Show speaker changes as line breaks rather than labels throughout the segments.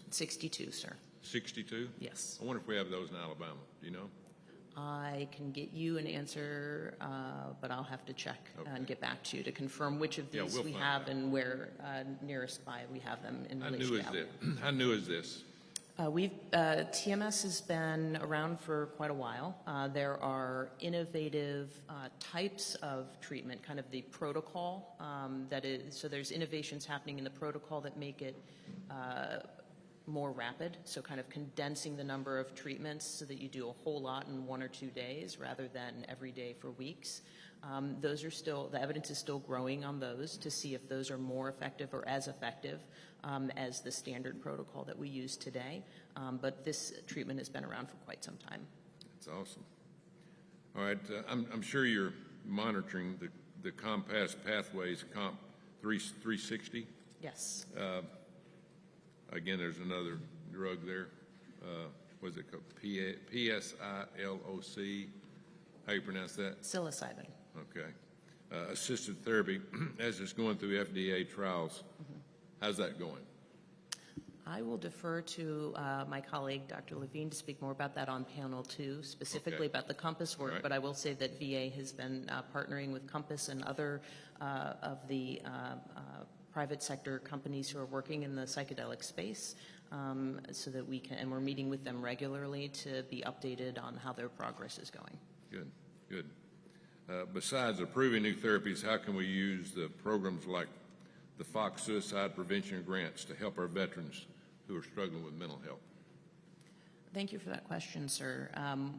this?
62, sir.
62?
Yes.
I wonder if we have those in Alabama. Do you know?
I can get you an answer, but I'll have to check and get back to you to confirm which of these we have and where nearest by we have them in relation to Alabama.
How new is this?
TMS has been around for quite a while. There are innovative types of treatment, kind of the protocol so there's innovations happening in the protocol that make it more rapid, so kind of condensing the number of treatments so that you do a whole lot in 1 or 2 days rather than every day for weeks. Those are still, the evidence is still growing on those to see if those are more effective or as effective as the standard protocol that we use today. But this treatment has been around for quite some time.
That's awesome. All right, I'm sure you're monitoring the COMPASS pathways, COMP 360.
Yes.
Again, there's another drug there. Was it called PSILOC? How you pronounce that?
Psilocybin.
Okay. Assisted therapy, as it's going through FDA trials, how's that going?
I will defer to my colleague, Dr. Levine, to speak more about that on panel 2, specifically about the COMPASS work, but I will say that VA has been partnering with COMPASS and other of the private sector companies who are working in the psychedelic space so that we can, and we're meeting with them regularly to be updated on how their progress is going.
Good, good. Besides approving new therapies, how can we use the programs like the Fox Suicide Prevention Grants to help our veterans who are struggling with mental health?
Thank you for that question, sir.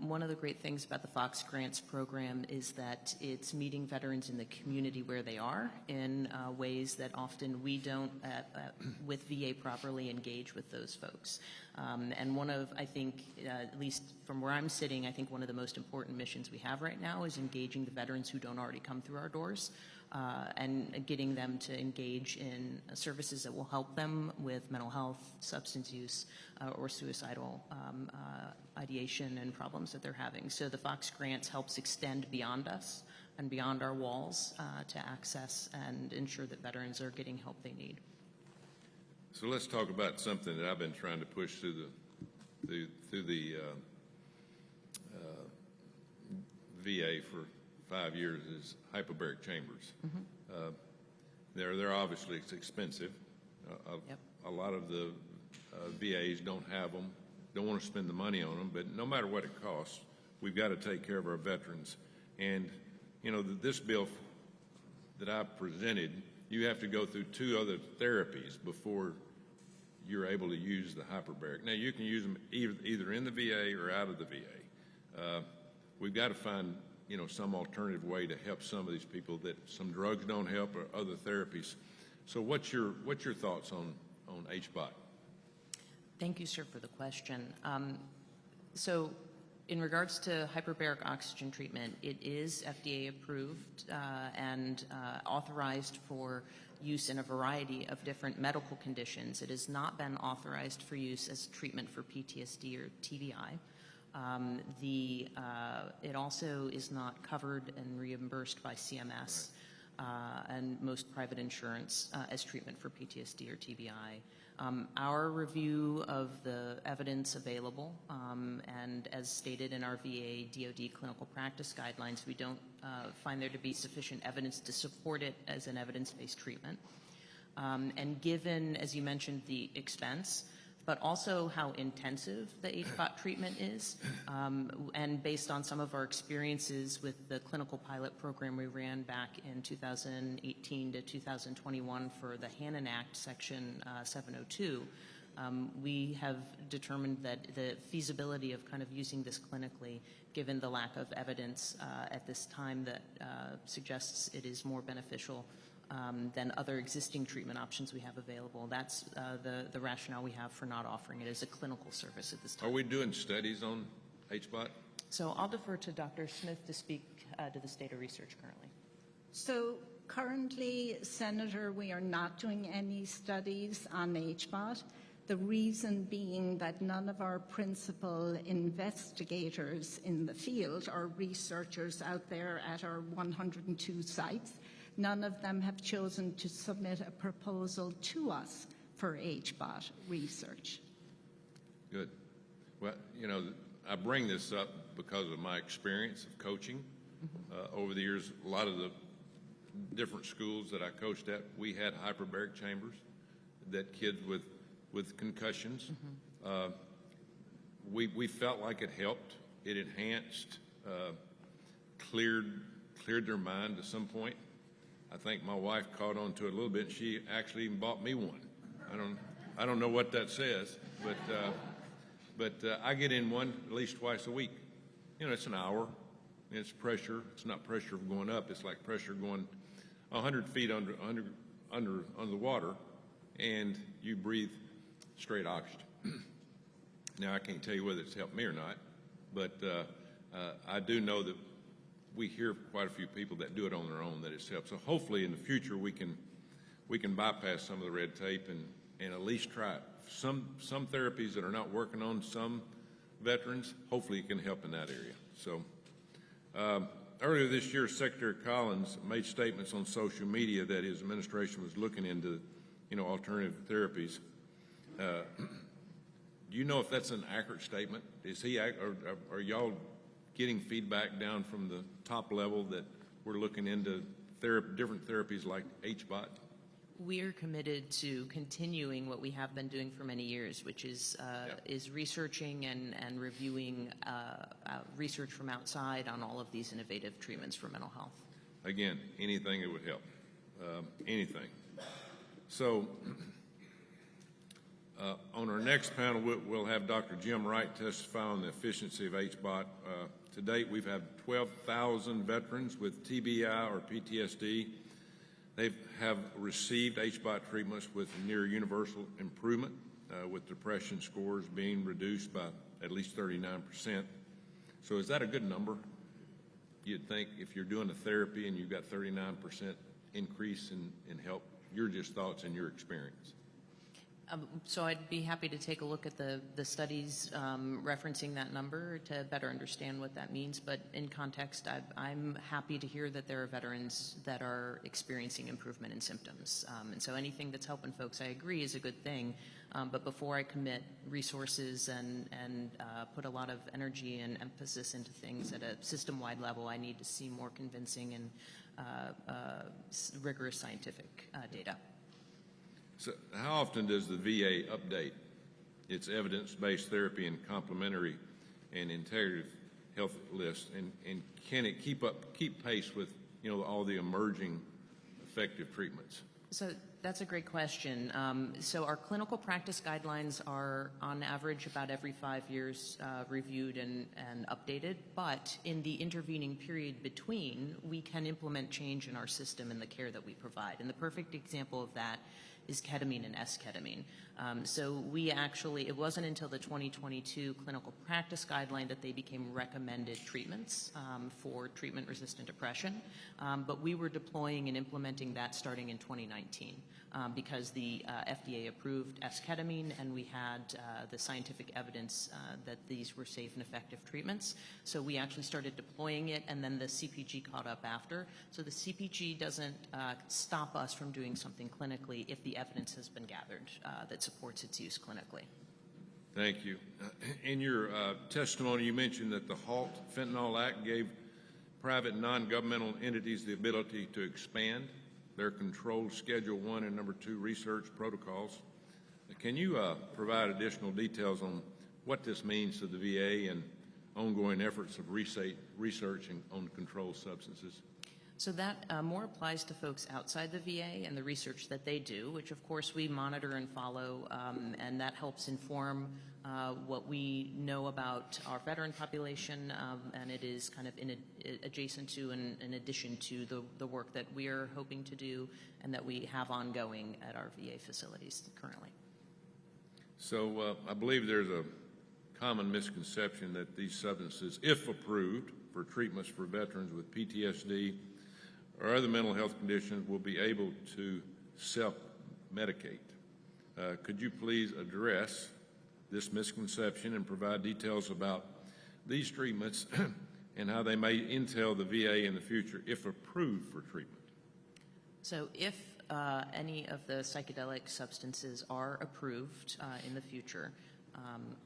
One of the great things about the Fox Grants program is that it's meeting veterans in the community where they are in ways that often we don't, with VA, properly engage with those folks. And one of, I think, at least from where I'm sitting, I think one of the most important missions we have right now is engaging the veterans who don't already come through our doors and getting them to engage in services that will help them with mental health, substance use, or suicidal ideation and problems that they're having. So the Fox Grants helps extend beyond us and beyond our walls to access and ensure that veterans are getting help they need.
So let's talk about something that I've been trying to push through the VA for 5 years is hyperbaric chambers. They're obviously expensive. A lot of the VAs don't have them, don't want to spend the money on them, but no matter what it costs, we've got to take care of our veterans. And, you know, this bill that I presented, you have to go through 2 other therapies before you're able to use the hyperbaric. Now, you can use them either in the VA or out of the VA. We've got to find, you know, some alternative way to help some of these people that some drugs don't help or other therapies. So what's your thoughts on HBOT?
Thank you, sir, for the question. So in regards to hyperbaric oxygen treatment, it is FDA approved and authorized for use in a variety of different medical conditions. It has not been authorized for use as treatment for PTSD or TBI. It also is not covered and reimbursed by CMS and most private insurance as treatment for PTSD or TBI. Our review of the evidence available, and as stated in our VA DoD clinical practice guidelines, we don't find there to be sufficient evidence to support it as an evidence-based treatment. And given, as you mentioned, the expense, but also how intensive the HBOT treatment is, and based on some of our experiences with the clinical pilot program we ran back in 2018 to 2021 for the Hannon Act Section 702, we have determined that the feasibility of kind of using this clinically, given the lack of evidence at this time that suggests it is more beneficial than other existing treatment options we have available. That's the rationale we have for not offering it as a clinical service at this time.
Are we doing studies on HBOT?
So I'll defer to Dr. Smith to speak to the state of research currently.
So currently, Senator, we are not doing any studies on HBOT. The reason being that none of our principal investigators in the field or researchers out there at our 102 sites, none of them have chosen to submit a proposal to us for HBOT research.
Good. Well, you know, I bring this up because of my experience of coaching. Over the years, a lot of the different schools that I coached at, we had hyperbaric chambers that kids with concussions. We felt like it helped. It enhanced, cleared their mind to some point. I think my wife caught on to it a little bit. She actually even bought me one. I don't know what that says, but I get in one at least twice a week. You know, it's an hour. It's pressure. It's not pressure going up. It's like pressure going 100 feet under the water, and you breathe straight oxygen. Now, I can't tell you whether it's helped me or not, but I do know that we hear quite a few people that do it on their own that it's helped. So hopefully in the future we can bypass some of the red tape and at least try it. Some therapies that are not working on some veterans, hopefully it can help in that area. So earlier this year, Secretary Collins made statements on social media that his administration was looking into, you know, alternative therapies. Do you know if that's an accurate statement? Is he, are y'all getting feedback down from the top level that we're looking into different therapies like HBOT?
We're committed to continuing what we have been doing for many years, which is researching and reviewing research from outside on all of these innovative treatments for mental health.
Again, anything that would help, anything. So on our next panel, we'll have Dr. Jim Wright testify on the efficiency of HBOT. To date, we've had 12,000 veterans with TBI or PTSD. They have received HBOT treatments with near universal improvement, with depression scores being reduced by at least 39%. So is that a good number? You'd think if you're doing a therapy and you've got 39% increase in help, your just thoughts and your experience.
So I'd be happy to take a look at the studies referencing that number to better understand what that means. But in context, I'm happy to hear that there are veterans that are experiencing improvement in symptoms. And so anything that's helping folks, I agree, is a good thing. But before I commit resources and put a lot of energy and emphasis into things at a system-wide level, I need to see more convincing and rigorous scientific data.
So how often does the VA update its evidence-based therapy and complementary and integrative health list, and can it keep pace with, you know, all the emerging effective treatments?
So that's a great question. So our clinical practice guidelines are on average about every 5 years reviewed and updated, but in the intervening period between, we can implement change in our system and the care that we provide. And the perfect example of that is ketamine and S-ketamine. So we actually, it wasn't until the 2022 clinical practice guideline that they became recommended treatments for treatment-resistant depression, but we were deploying and implementing that starting in 2019 because the FDA approved S-ketamine and we had the scientific evidence that these were safe and effective treatments. So we actually started deploying it, and then the CPG caught up after. So the CPG doesn't stop us from doing something clinically if the evidence has been gathered that supports its use clinically.
Thank you. In your testimony, you mentioned that the HALT Fentanyl Act gave private non-governmental entities the ability to expand their controlled Schedule 1 and Number 2 research protocols. Can you provide additional details on what this means to the VA and ongoing efforts of researching on controlled substances?
So that more applies to folks outside the VA and the research that they do, which of course we monitor and follow, and that helps inform what we know about our veteran population, and it is kind of adjacent to and in addition to the work that we are hoping to do and that we have ongoing at our VA facilities currently.
So I believe there's a common misconception that these substances, if approved for treatments for veterans with PTSD or other mental health conditions, will be able to self-medicate. Could you please address this misconception and provide details about these treatments and how they may entail the VA in the future if approved for treatment?
So if any of the psychedelic substances are approved in the future,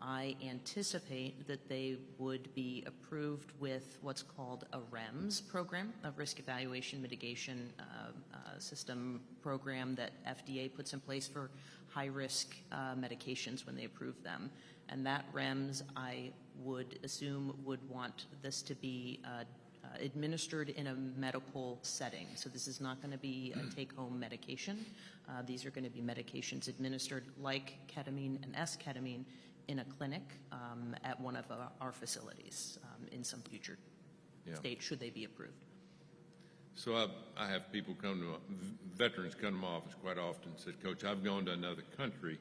I anticipate that they would be approved with what's called a REMS program, a risk evaluation mitigation system program that FDA puts in place for high-risk medications when they approve them. And that REMS, I would assume, would want this to be administered in a medical setting. So this is not going to be a take-home medication. These are going to be medications administered like ketamine and S-ketamine in a clinic at one of our facilities in some future state, should they be approved.
So I have people come to, veterans come to my office quite often and said, Coach, I've gone to another country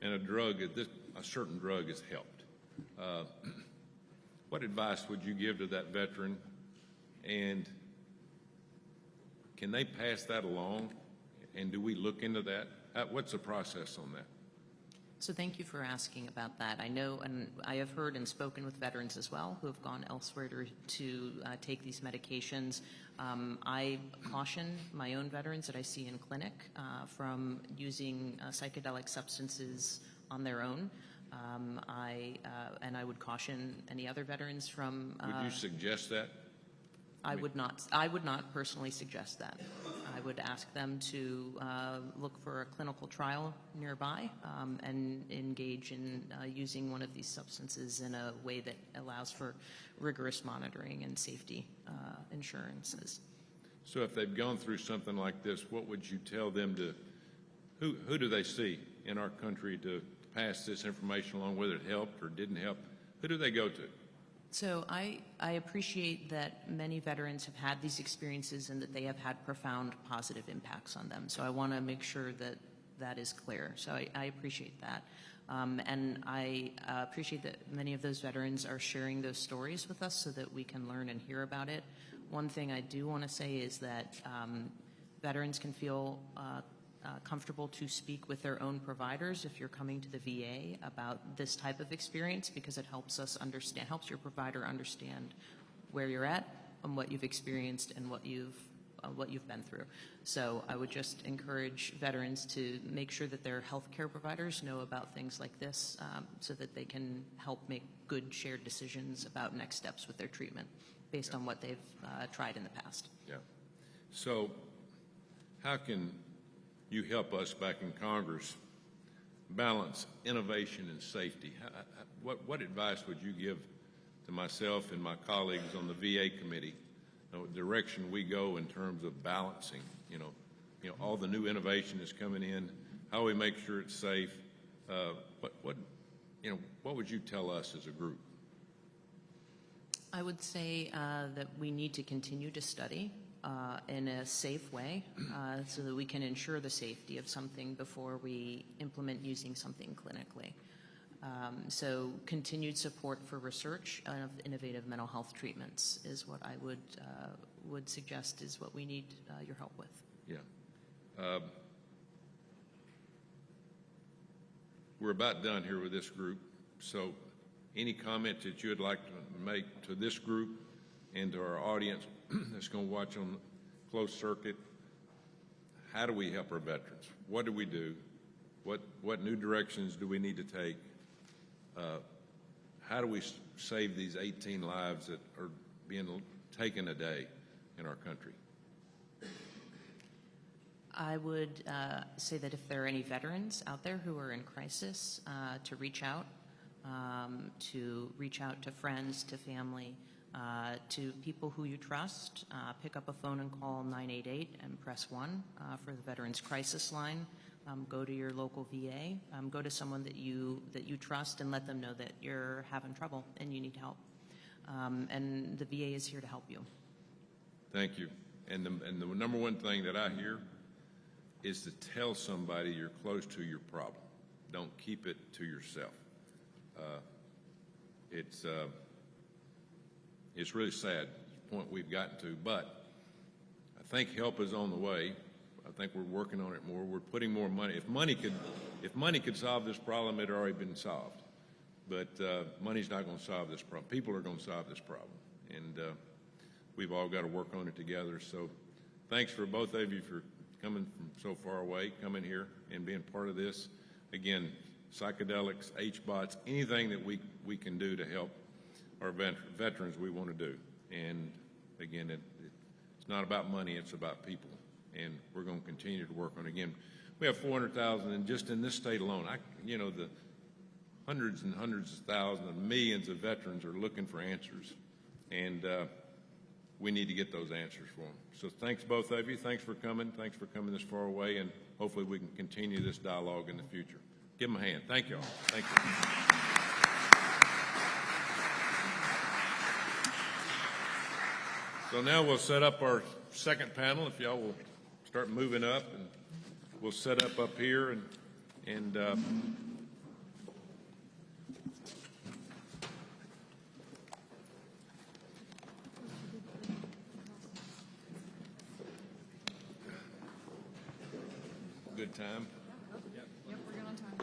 and a certain drug has helped. What advice would you give to that veteran? And can they pass that along? And do we look into that? What's the process on that?
So thank you for asking about that. I know, and I have heard and spoken with veterans as well who have gone elsewhere to take these medications. I caution my own veterans that I see in clinic from using psychedelic substances on their own. And I would caution any other veterans from.
Would you suggest that?
I would not personally suggest that. I would ask them to look for a clinical trial nearby and engage in using one of these substances in a way that allows for rigorous monitoring and safety insurances.
So if they've gone through something like this, what would you tell them to, who do they see in our country to pass this information along, whether it helped or didn't help? Who do they go to?
So I appreciate that many veterans have had these experiences and that they have had profound positive impacts on them. So I want to make sure that that is clear. So I appreciate that. And I appreciate that many of those veterans are sharing those stories with us so that we can learn and hear about it. One thing I do want to say is that veterans can feel comfortable to speak with their own providers if you're coming to the VA about this type of experience, because it helps us understand, helps your provider understand where you're at and what you've experienced and what you've been through. So I would just encourage veterans to make sure that their healthcare providers know about things like this so that they can help make good shared decisions about next steps with their treatment based on what they've tried in the past. Yeah.
So how can you help us back in Congress balance innovation and safety? What advice would you give to myself and my colleagues on the VA committee, the direction we go in terms of balancing, all the new innovation that's coming in, how we make sure it's safe? What would you tell us as a group?
I would say that we need to continue to study in a safe way so that we can ensure the safety of something before we implement using something clinically. So continued support for research of innovative mental health treatments is what I would suggest is what we need your help with.
Yeah. We're about done here with this group, so any comment that you would like to make to this group and to our audience that's going to watch on closed circuit? How do we help our veterans? What do we do? What new directions do we need to take? How do we save these 18 lives that are being taken a day in our country?
I would say that if there are any veterans out there who are in crisis, to reach out to friends, to family, to people who you trust. Pick up a phone and call 988 and press 1 for the Veterans Crisis Line. Go to your local VA. Go to someone that you trust and let them know that you're having trouble and you need help. And the VA is here to help you.
Thank you. And the number one thing that I hear is to tell somebody you're close to your problem. Don't keep it to yourself. It's really sad, the point we've gotten to, but I think help is on the way. I think we're working on it more. We're putting more money. If money could solve this problem, it had already been solved. But money's not going to solve this problem. People are going to solve this problem, and we've all got to work on it together. So, thanks for both of you for coming from so far away, coming here and being part of this. Again, psychedelics, HBOTs, anything that we can do to help our veterans, we want to do. And again, it's not about money, it's about people. And we're going to continue to work on it. Again, we have 400,000, and just in this state alone, the hundreds and hundreds of thousands and millions of veterans are looking for answers. And we need to get those answers for them. So thanks, both of you. Thanks for coming. Thanks for coming this far away, and hopefully we can continue this dialogue in the future. Give them a hand. Thank you all. Thank you. So now we'll set up our second panel. If y'all will start moving up, and we'll set up here and good time.
Yep, we're good on time.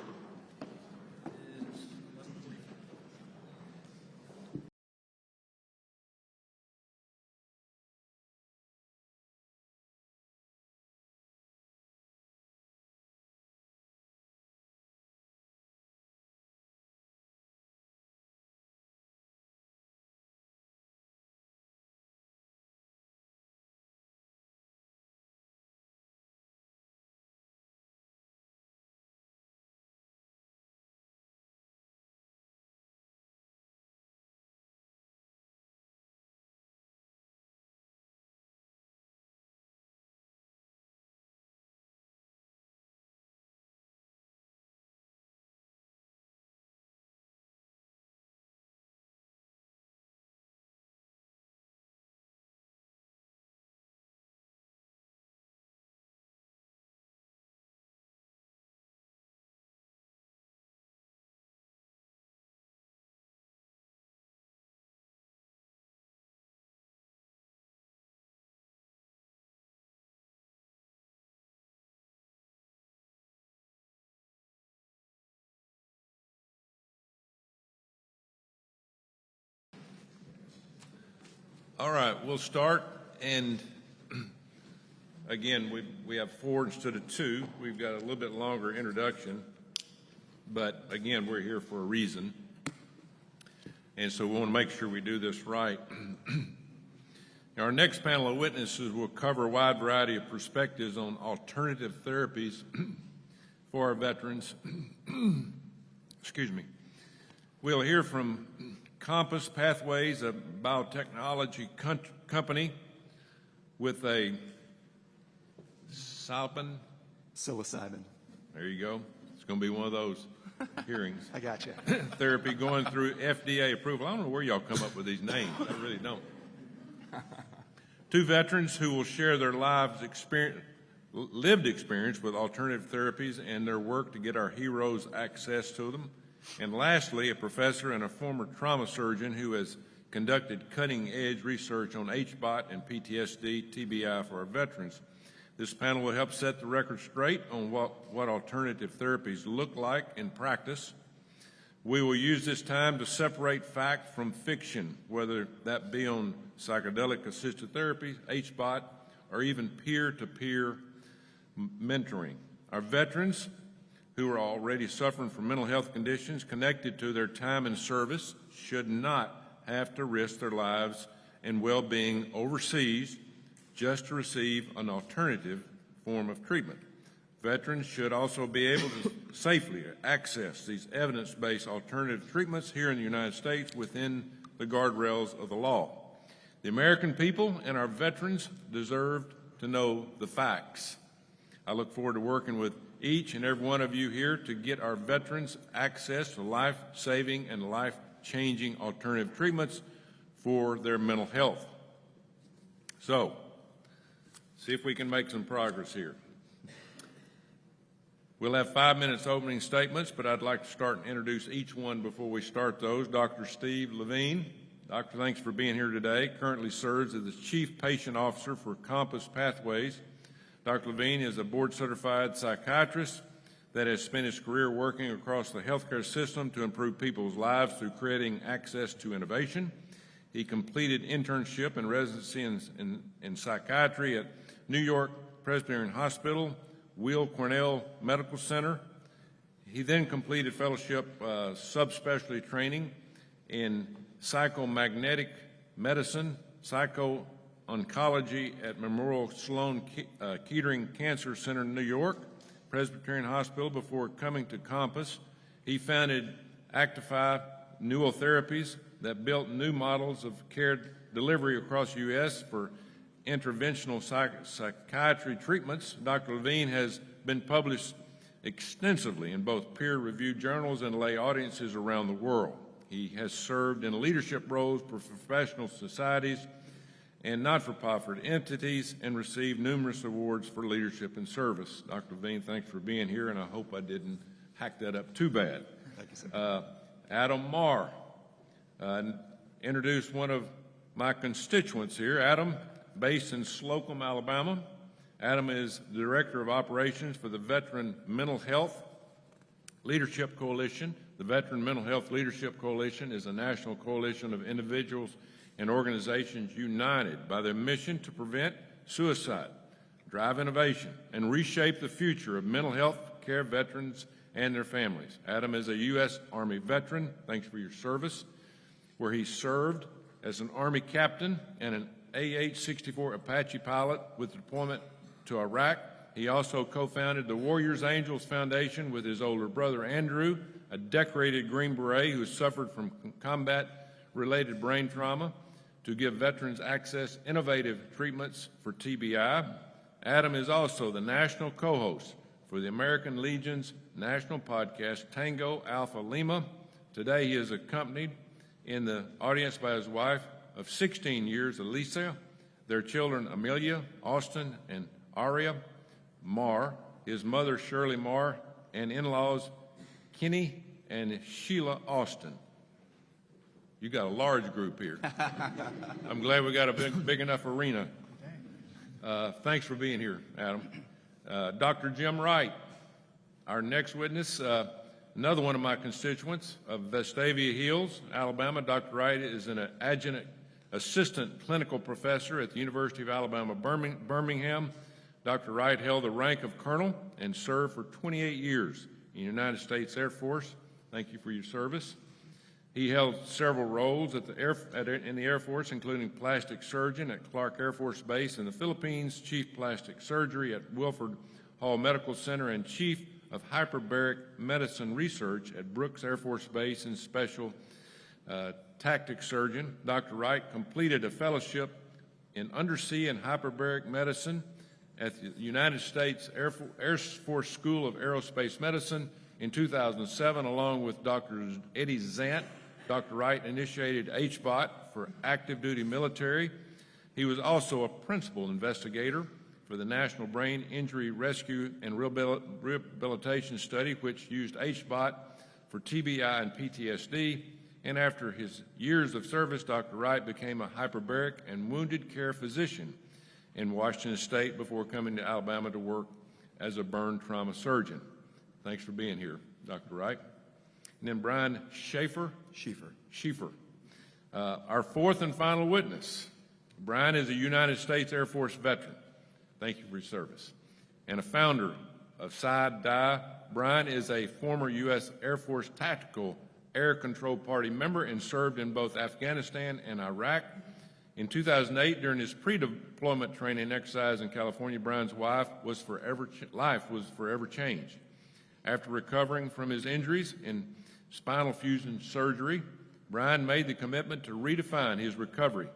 All right, we'll start. And again, we have 4 instead of 2. We've got a little bit longer introduction, but again, we're here for a reason. And so we want to make sure we do this right. Our next panel of witnesses will cover a wide variety of perspectives on alternative therapies for our veterans. Excuse me. We'll hear from Compass Pathways, a biotechnology company with a
psilocybin.
There you go. It's going to be one of those hearings.
I got you.
Therapy going through FDA approval. I don't know where y'all come up with these names. I really don't. 2 veterans who will share their lived experience with alternative therapies and their work to get our heroes access to them. And lastly, a professor and a former trauma surgeon who has conducted cutting-edge research on HBOT and PTSD, TBI for our veterans. This panel will help set the record straight on what alternative therapies look like in practice. We will use this time to separate fact from fiction, whether that be on psychedelic-assisted therapy, HBOT, or even peer-to-peer mentoring. Our veterans who are already suffering from mental health conditions connected to their time in service should not have to risk their lives and well-being overseas just to receive an alternative form of treatment. Veterans should also be able to safely access these evidence-based alternative treatments here in the United States within the guardrails of the law. The American people and our veterans deserve to know the facts. I look forward to working with each and every one of you here to get our veterans access to life-saving and life-changing alternative treatments for their mental health. So, see if we can make some progress here. We'll have 5 minutes opening statements, but I'd like to start and introduce each one before we start those. Dr. Steve Levine. Doctor, thanks for being here today. Currently serves as the Chief Patient Officer for Compass Pathways. Dr. Levine is a board-certified psychiatrist that has spent his career working across the healthcare system to improve people's lives through creating access to innovation. He completed internship and residency in psychiatry at New York Presbyterian Hospital, Weill Cornell Medical Center. He then completed fellowship subspecialty training in psychomagnetic medicine, psycho-oncology at Memorial Sloan Kettering Cancer Center in New York, Presbyterian Hospital. Before coming to Compass, he founded Actify Neurotherapies that built new models of care delivery across the U.S. for interventional psychiatry treatments. Dr. Levine has been published extensively in both peer-reviewed journals and lay audiences around the world. He has served in leadership roles for professional societies and not-for-profit entities and received numerous awards for leadership and service. Dr. Levine, thanks for being here, and I hope I didn't hack that up too bad.
Thank you, sir.
Adam Marr introduced one of my constituents here. Adam, based in Slocum, Alabama. Adam is the Director of Operations for the Veteran Mental Health Leadership Coalition. The Veteran Mental Health Leadership Coalition is a national coalition of individuals and organizations united by their mission to prevent suicide, drive innovation, and reshape the future of mental health care veterans and their families. Adam is a U.S. Army veteran. Thanks for your service, where he served as an Army captain and an AH-64 Apache pilot with deployment to Iraq. He also co-founded the Warriors Angels Foundation with his older brother Andrew, a decorated Green Beret who suffered from combat-related brain trauma, to give veterans access innovative treatments for TBI. Adam is also the national co-host for the American Legion's national podcast, Tango Alpha Lima. Today he is accompanied in the audience by his wife of 16 years, Alicia, their children Amelia, Austin, and Aria Marr, his mother Shirley Marr, and in-laws Kenny and Sheila Austin. You got a large group here. I'm glad we got a big enough arena. Thanks for being here, Adam. Dr. Jim Wright, our next witness, another one of my constituents of Vestavia Hills, Alabama. Dr. Wright is an adjunct assistant clinical professor at the University of Alabama, Birmingham. Dr. Wright held the rank of colonel and served for 28 years in the United States Air Force. Thank you for your service. He held several roles in the Air Force, including plastic surgeon at Clark Air Force Base in the Philippines, chief plastic surgery at Wilford Hall Medical Center, and chief of hyperbaric medicine research at Brooks Air Force Base and special tactic surgeon. Dr. Wright completed a fellowship in undersea and hyperbaric medicine at the United States Air Force School of Aerospace Medicine in 2007, along with Dr. Eddie Zant. Dr. Wright initiated HBOT for active duty military. He was also a principal investigator for the National Brain Injury Rescue and Rehabilitation Study, which used HBOT for TBI and PTSD. And after his years of service, Dr. Wright became a hyperbaric and wounded care physician in Washington State before coming to Alabama to work as a burn trauma surgeon. Thanks for being here, Dr. Wright. And then Brian Schaefer, our fourth and final witness. Brian is a United States Air Force veteran. Thank you for your service. And a founder of Psi-Di. Brian is a former U.S. Air Force Tactical Air Control Party member and served in both Afghanistan and Iraq. In 2008, during his pre-deployment training exercise in California, Brian's life was forever changed. After recovering from his injuries in spinal fusion surgery, Brian made the commitment to redefine his recovery.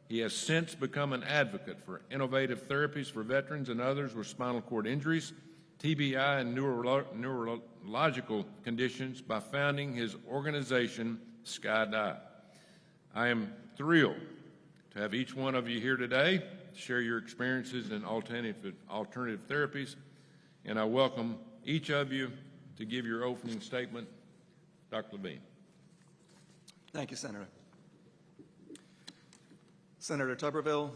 He has since become an advocate for innovative therapies for veterans and others with spinal cord injuries, TBI, and neurological conditions by founding his organization, Sky-Di. I am thrilled to have each one of you here today to share your experiences in alternative therapies, and I welcome each of you to give your opening statement. Dr. Levine.
Thank you, Senator. Senator Tuberville,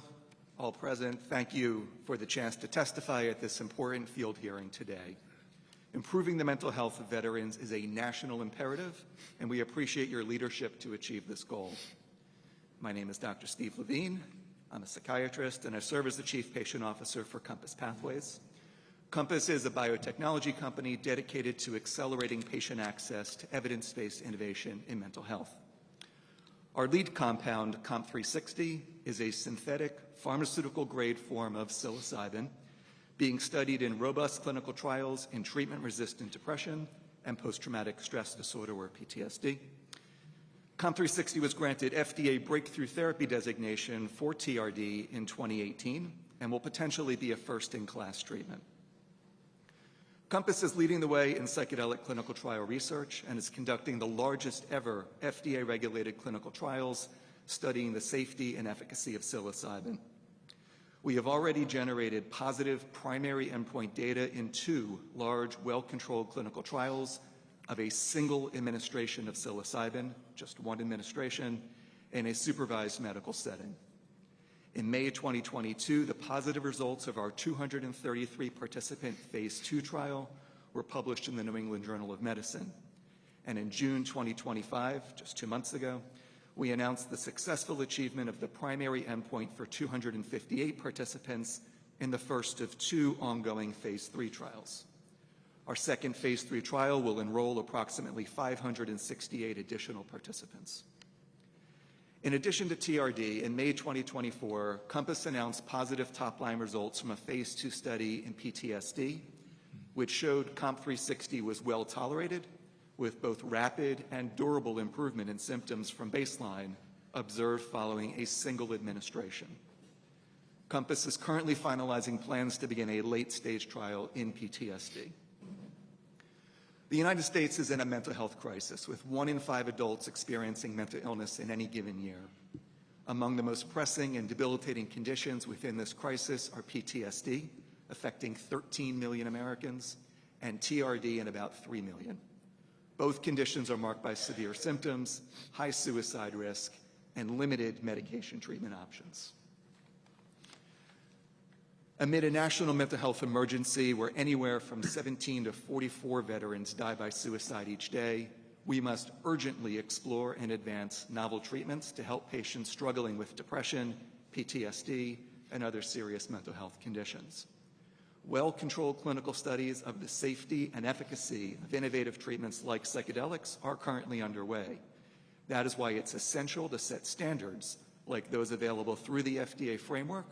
all present, thank you for the chance to testify at this important field hearing today. Improving the mental health of veterans is a national imperative, and we appreciate your leadership to achieve this goal. My name is Dr. Steve Levine, I'm a psychiatrist, and I serve as the Chief Patient Officer for Compass Pathways. Compass is a biotechnology company dedicated to accelerating patient access to evidence-based innovation in mental health. Our lead compound, COMP360, is a synthetic pharmaceutical-grade form of psilocybin being studied in robust clinical trials in treatment-resistant depression and post-traumatic stress disorder, or PTSD. COMP360 was granted FDA Breakthrough Therapy designation for TRD in 2018 and will potentially be a first-in-class treatment. Compass is leading the way in psychedelic clinical trial research and is conducting the largest ever FDA-regulated clinical trials studying the safety and efficacy of psilocybin. We have already generated positive primary endpoint data in 2 large, well-controlled clinical trials of a single administration of psilocybin, just 1 administration, in a supervised medical setting. In May 2022, the positive results of our 233-participant phase 2 trial were published in the New England Journal of Medicine. And in June 2025, just 2 months ago, we announced the successful achievement of the primary endpoint for 258 participants in the first of 2 ongoing phase 3 trials. Our second phase 3 trial will enroll approximately 568 additional participants. In addition to TRD, in May 2024, Compass announced positive top-line results from a phase 2 study in PTSD, which showed COMP360 was well-tolerated, with both rapid and durable improvement in symptoms from baseline observed following a single administration. Compass is currently finalizing plans to begin a late-stage trial in PTSD. The United States is in a mental health crisis, with 1 in 5 adults experiencing mental illness in any given year. Among the most pressing and debilitating conditions within this crisis are PTSD, affecting 13 million Americans, and TRD in about 3 million. Both conditions are marked by severe symptoms, high suicide risk, and limited medication treatment options. Amid a national mental health emergency where anywhere from 17 to 44 veterans die by suicide each day, we must urgently explore and advance novel treatments to help patients struggling with depression, PTSD, and other serious mental health conditions. Well-controlled clinical studies of the safety and efficacy of innovative treatments like psychedelics are currently underway. That is why it's essential to set standards like those available through the FDA framework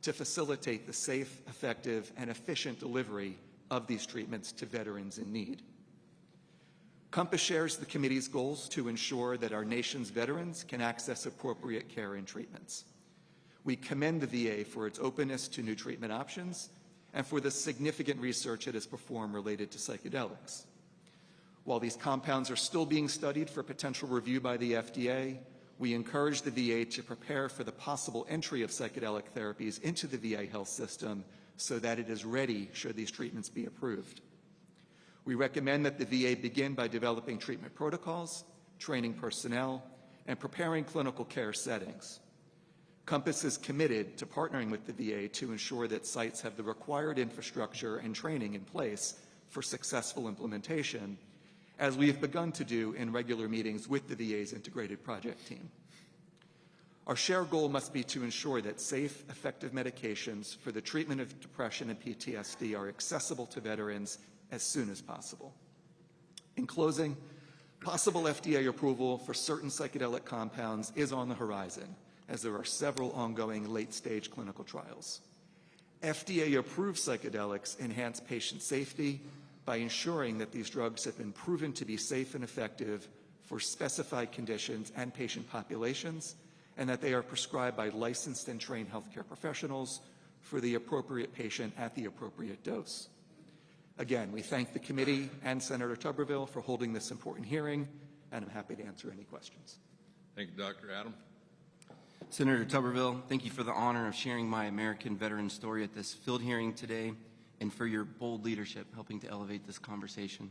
to facilitate the safe, effective, and efficient delivery of these treatments to veterans in need. Compass shares the committee's goals to ensure that our nation's veterans can access appropriate care and treatments. We commend the VA for its openness to new treatment options and for the significant research it has performed related to psychedelics. While these compounds are still being studied for potential review by the FDA, we encourage the VA to prepare for the possible entry of psychedelic therapies into the VA health system so that it is ready should these treatments be approved. We recommend that the VA begin by developing treatment protocols, training personnel, and preparing clinical care settings. Compass is committed to partnering with the VA to ensure that sites have the required infrastructure and training in place for successful implementation, as we have begun to do in regular meetings with the VA's integrated project team. Our shared goal must be to ensure that safe, effective medications for the treatment of depression and PTSD are accessible to veterans as soon as possible. In closing, possible FDA approval for certain psychedelic compounds is on the horizon, as there are several ongoing late-stage clinical trials. FDA-approved psychedelics enhance patient safety by ensuring that these drugs have been proven to be safe and effective for specified conditions and patient populations, and that they are prescribed by licensed and trained healthcare professionals for the appropriate patient at the appropriate dose. Again, we thank the committee and Senator Tuberville for holding this important hearing, and I'm happy to answer any questions.
Thank you, Dr. Adam.
Senator Tuberville, thank you for the honor of sharing my American veteran story at this field hearing today, and for your bold leadership helping to elevate this conversation.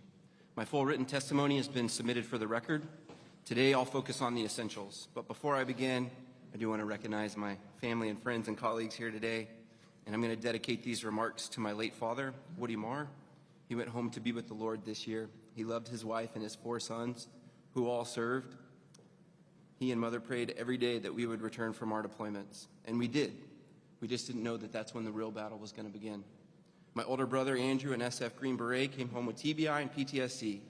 My full written testimony has been submitted for the record. Today I'll focus on the essentials, but before I begin, I do want to recognize my family and friends and colleagues here today, and I'm going to dedicate these remarks to my late father, Woody Marr. He went home to be with the Lord this year. He loved his wife and his 4 sons, who all served. He and Mother prayed every day that we would return from our deployments, and we did. We just didn't know that that's when the real battle was going to begin. My older brother, Andrew, an SF Green Beret, came home with TBI and PTSD.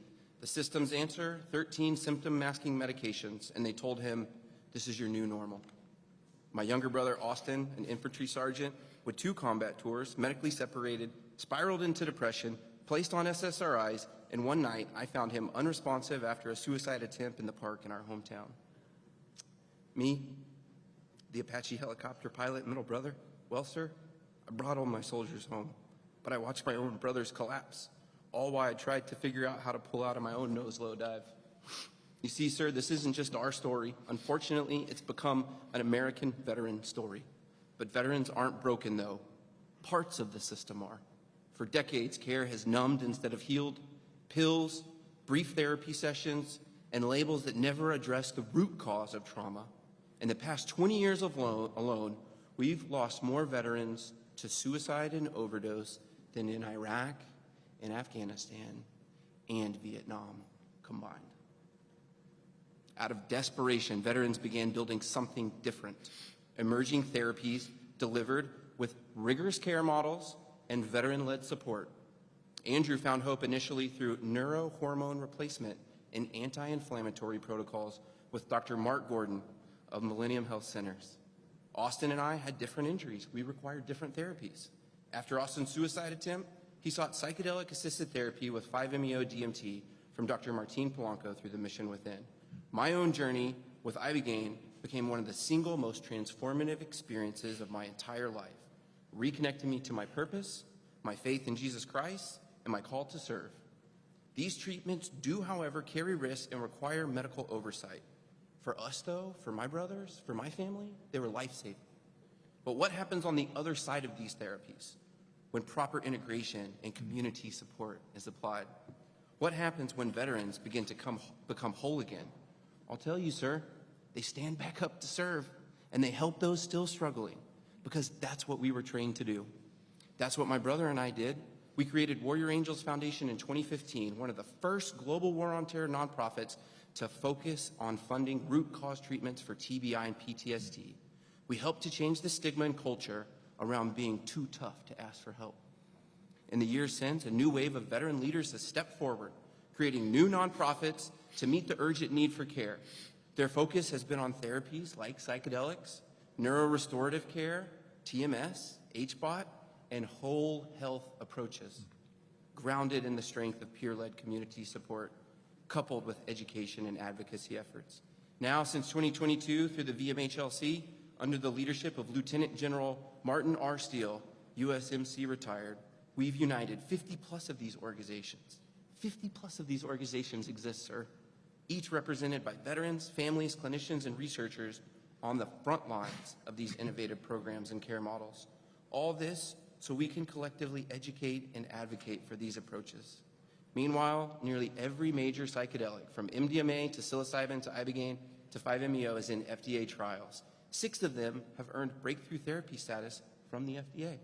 The system's answer, 13 symptom-masking medications, and they told him, this is your new normal. My younger brother, Austin, an infantry sergeant with 2 combat tours, medically separated, spiraled into depression, placed on SSRIs, and one night I found him unresponsive after a suicide attempt in the park in our hometown. Me, the Apache helicopter pilot, middle brother, well, sir, I brought all my soldiers home, but I watched my own brothers collapse, all while I tried to figure out how to pull out of my own nose-low dive. You see, sir, this isn't just our story. Unfortunately, it's become an American veteran story. But veterans aren't broken, though. Parts of the system are. For decades, care has numbed instead of healed. Pills, brief therapy sessions, and labels that never address the root cause of trauma. In the past 20 years alone, we've lost more veterans to suicide and overdose than in Iraq and Afghanistan and Vietnam combined. Out of desperation, veterans began building something different, emerging therapies delivered with rigorous care models and veteran-led support. Andrew found hope initially through neurohormone replacement and anti-inflammatory protocols with Dr. Mark Gordon of Millennium Health Centers. Austin and I had different injuries. We required different therapies. After Austin's suicide attempt, he sought psychedelic-assisted therapy with 5-MeO-DMT from Dr. Martine Polanco through the Mission Within. My own journey with Ibogaine became one of the single most transformative experiences of my entire life, reconnecting me to my purpose, my faith in Jesus Christ, and my call to serve. These treatments do, however, carry risks and require medical oversight. For us, though, for my brothers, for my family, they were life-saving. But what happens on the other side of these therapies when proper integration and community support is applied? What happens when veterans begin to become whole again? I'll tell you, sir, they stand back up to serve, and they help those still struggling, because that's what we were trained to do. That's what my brother and I did. We created Warrior Angels Foundation in 2015, one of the first global war on terror nonprofits to focus on funding root cause treatments for TBI and PTSD. We helped to change the stigma and culture around being too tough to ask for help. In the years since, a new wave of veteran leaders has stepped forward, creating new nonprofits to meet the urgent need for care. Their focus has been on therapies like psychedelics, neurorestorative care, TMS, HBOT, and whole health approaches, grounded in the strength of peer-led community support, coupled with education and advocacy efforts. Now, since 2022, through the VMHLC, under the leadership of Lieutenant General Martin R. Steele, USMC retired, we've united 50+ of these organizations. 50+ of these organizations exist, sir, each represented by veterans, families, clinicians, and researchers on the front lines of these innovative programs and care models. All this so we can collectively educate and advocate for these approaches. Meanwhile, nearly every major psychedelic, from MDMA to psilocybin to Ibogaine to 5-MeO, is in FDA trials. 6 of them have earned breakthrough therapy status from the FDA.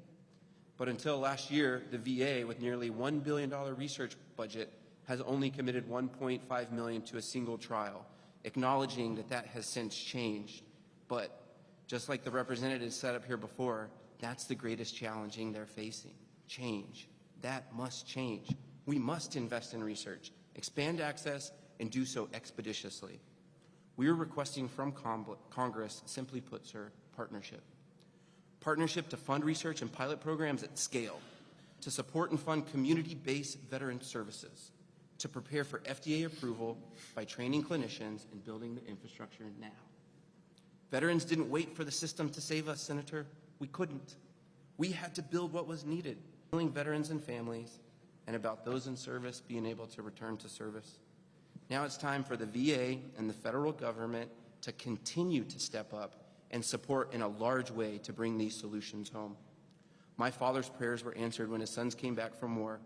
But until last year, the VA, with nearly $1 billion research budget, has only committed $1.5 million to a single trial, acknowledging that that has since changed. But just like the representatives said up here before, that's the greatest challenging they're facing, change. That must change. We must invest in research, expand access, and do so expeditiously. We are requesting from Congress, simply put, sir, partnership. Partnership to fund research and pilot programs at scale, to support and fund community-based veteran services, to prepare for FDA approval by training clinicians and building the infrastructure now. Veterans didn't wait for the system to save us, Senator. We couldn't. We had to build what was needed, healing veterans and families, and about those in service being able to return to service. Now it's time for the VA and the federal government to continue to step up and support in a large way to bring these solutions home. My father's prayers were answered when his sons came back from war.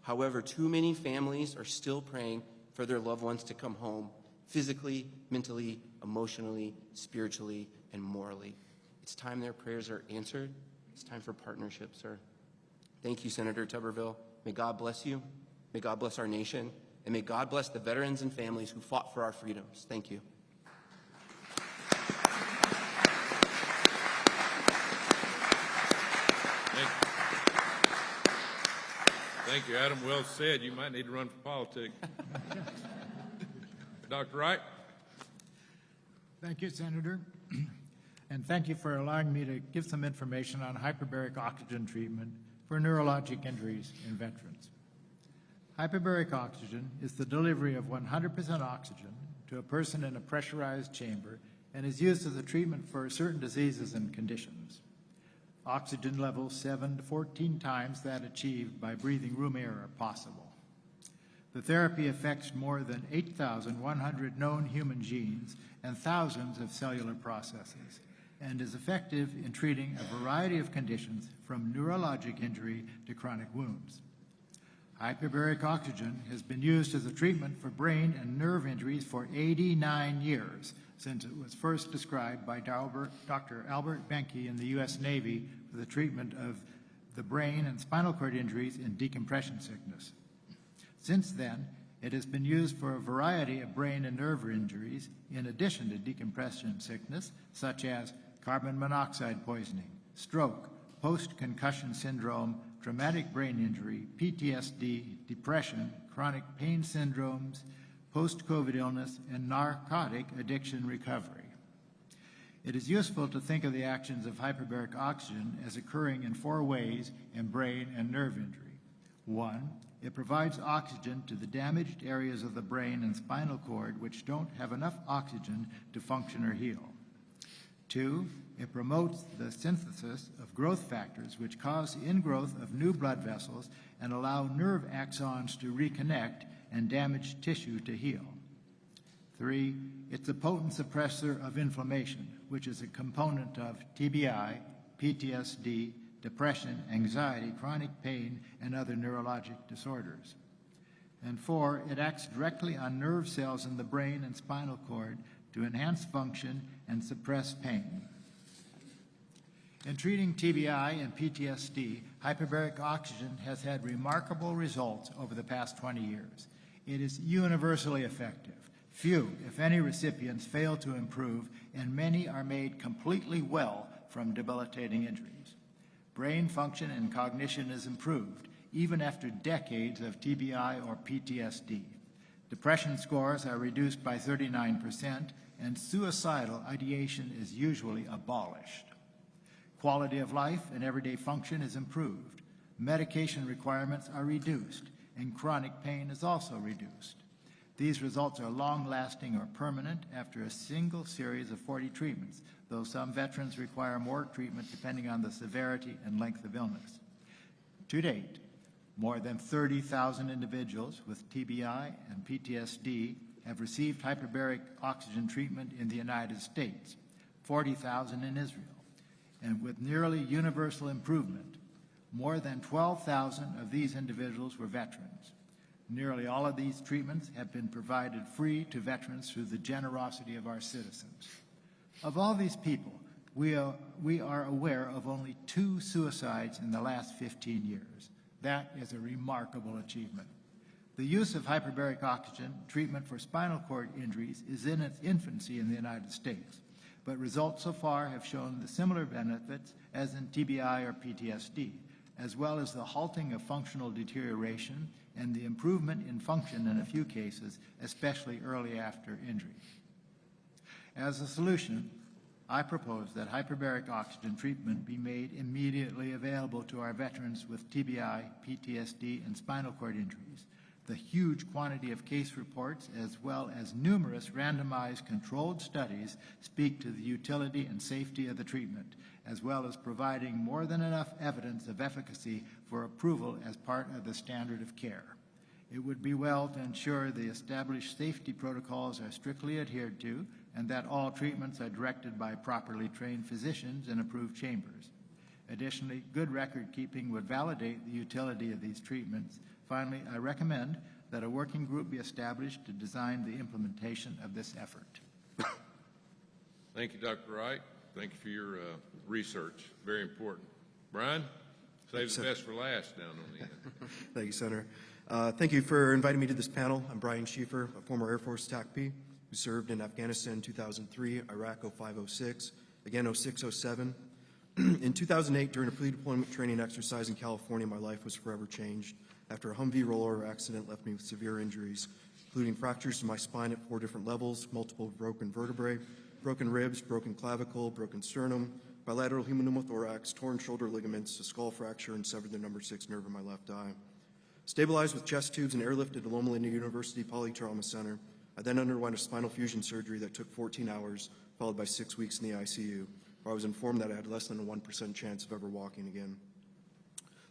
However, too many families are still praying for their loved ones to come home, physically, mentally, emotionally, spiritually, and morally. It's time their prayers are answered. It's time for partnership, sir. Thank you, Senator Tuberville. May God bless you. May God bless our nation. And may God bless the veterans and families who fought for our freedoms. Thank you.
Thank you, Adam. Well said. You might need to run for politics. Dr. Wright?
Thank you, Senator. And thank you for allowing me to give some information on hyperbaric oxygen treatment for neurologic injuries in veterans. Hyperbaric oxygen is the delivery of 100% oxygen to a person in a pressurized chamber and is used as a treatment for certain diseases and conditions. Oxygen levels 7 to 14 times that achieved by breathing room air are possible. The therapy affects more than 8,100 known human genes and thousands of cellular processes, and is effective in treating a variety of conditions from neurologic injury to chronic wounds. Hyperbaric oxygen has been used as a treatment for brain and nerve injuries for 89 years, since it was first described by Dr. Albert Benke in the U.S. Navy for the treatment of the brain and spinal cord injuries in decompression sickness. Since then, it has been used for a variety of brain and nerve injuries in addition to decompression sickness, such as carbon monoxide poisoning, stroke, post-concussion syndrome, traumatic brain injury, PTSD, depression, chronic pain syndromes, post-COVID illness, and narcotic addiction recovery. It is useful to think of the actions of hyperbaric oxygen as occurring in 4 ways in brain and nerve injury. 1, it provides oxygen to the damaged areas of the brain and spinal cord which don't have enough oxygen to function or heal. 2, it promotes the synthesis of growth factors which cause the ingrowth of new blood vessels and allow nerve axons to reconnect and damaged tissue to heal. 3, it's a potent suppressor of inflammation, which is a component of TBI, PTSD, depression, anxiety, chronic pain, and other neurologic disorders. And 4, it acts directly on nerve cells in the brain and spinal cord to enhance function and suppress pain. In treating TBI and PTSD, hyperbaric oxygen has had remarkable results over the past 20 years. It is universally effective. Few, if any, recipients fail to improve, and many are made completely well from debilitating injuries. Brain function and cognition is improved, even after decades of TBI or PTSD. Depression scores are reduced by 39%, and suicidal ideation is usually abolished. Quality of life and everyday function is improved. Medication requirements are reduced, and chronic pain is also reduced. These results are long-lasting or permanent after a single series of 40 treatments, though some veterans require more treatment depending on the severity and length of illness. To date, more than 30,000 individuals with TBI and PTSD have received hyperbaric oxygen treatment in the United States, 40,000 in Israel, and with nearly universal improvement. More than 12,000 of these individuals were veterans. Nearly all of these treatments have been provided free to veterans through the generosity of our citizens. Of all these people, we are aware of only 2 suicides in the last 15 years. That is a remarkable achievement. The use of hyperbaric oxygen treatment for spinal cord injuries is in its infancy in the United States, but results so far have shown the similar benefits as in TBI or PTSD, as well as the halting of functional deterioration and the improvement in function in a few cases, especially early after injury. As a solution, I propose that hyperbaric oxygen treatment be made immediately available to our veterans with TBI, PTSD, and spinal cord injuries. The huge quantity of case reports, as well as numerous randomized controlled studies, speak to the utility and safety of the treatment, as well as providing more than enough evidence of efficacy for approval as part of the standard of care. It would be well to ensure the established safety protocols are strictly adhered to and that all treatments are directed by properly trained physicians in approved chambers. Additionally, good record keeping would validate the utility of these treatments. Finally, I recommend that a working group be established to design the implementation of this effort.
Thank you, Dr. Wright. Thank you for your research. Very important. Brian, save the best for last down on the end.
Thank you, Senator. Thank you for inviting me to this panel. I'm Brian Schieffer, a former Air Force TACP who served in Afghanistan 2003, Iraq 05-06, again 06-07. In 2008, during a pre-deployment training exercise in California, my life was forever changed. after a Humvee rollover accident left me with severe injuries, including fractures to my spine at 4 different levels, multiple broken vertebrae, broken ribs, broken clavicle, broken sternum, bilateral pneumothorax, torn shoulder ligaments, a skull fracture, and severed the number 6 nerve in my left eye. Stabilized with chest tubes and airlifted to Loma Linda University Polytrauma Center, I then underwent a spinal fusion surgery that took 14 hours, followed by 6 weeks in the ICU, where I was informed that I had less than a 1% chance of ever walking again.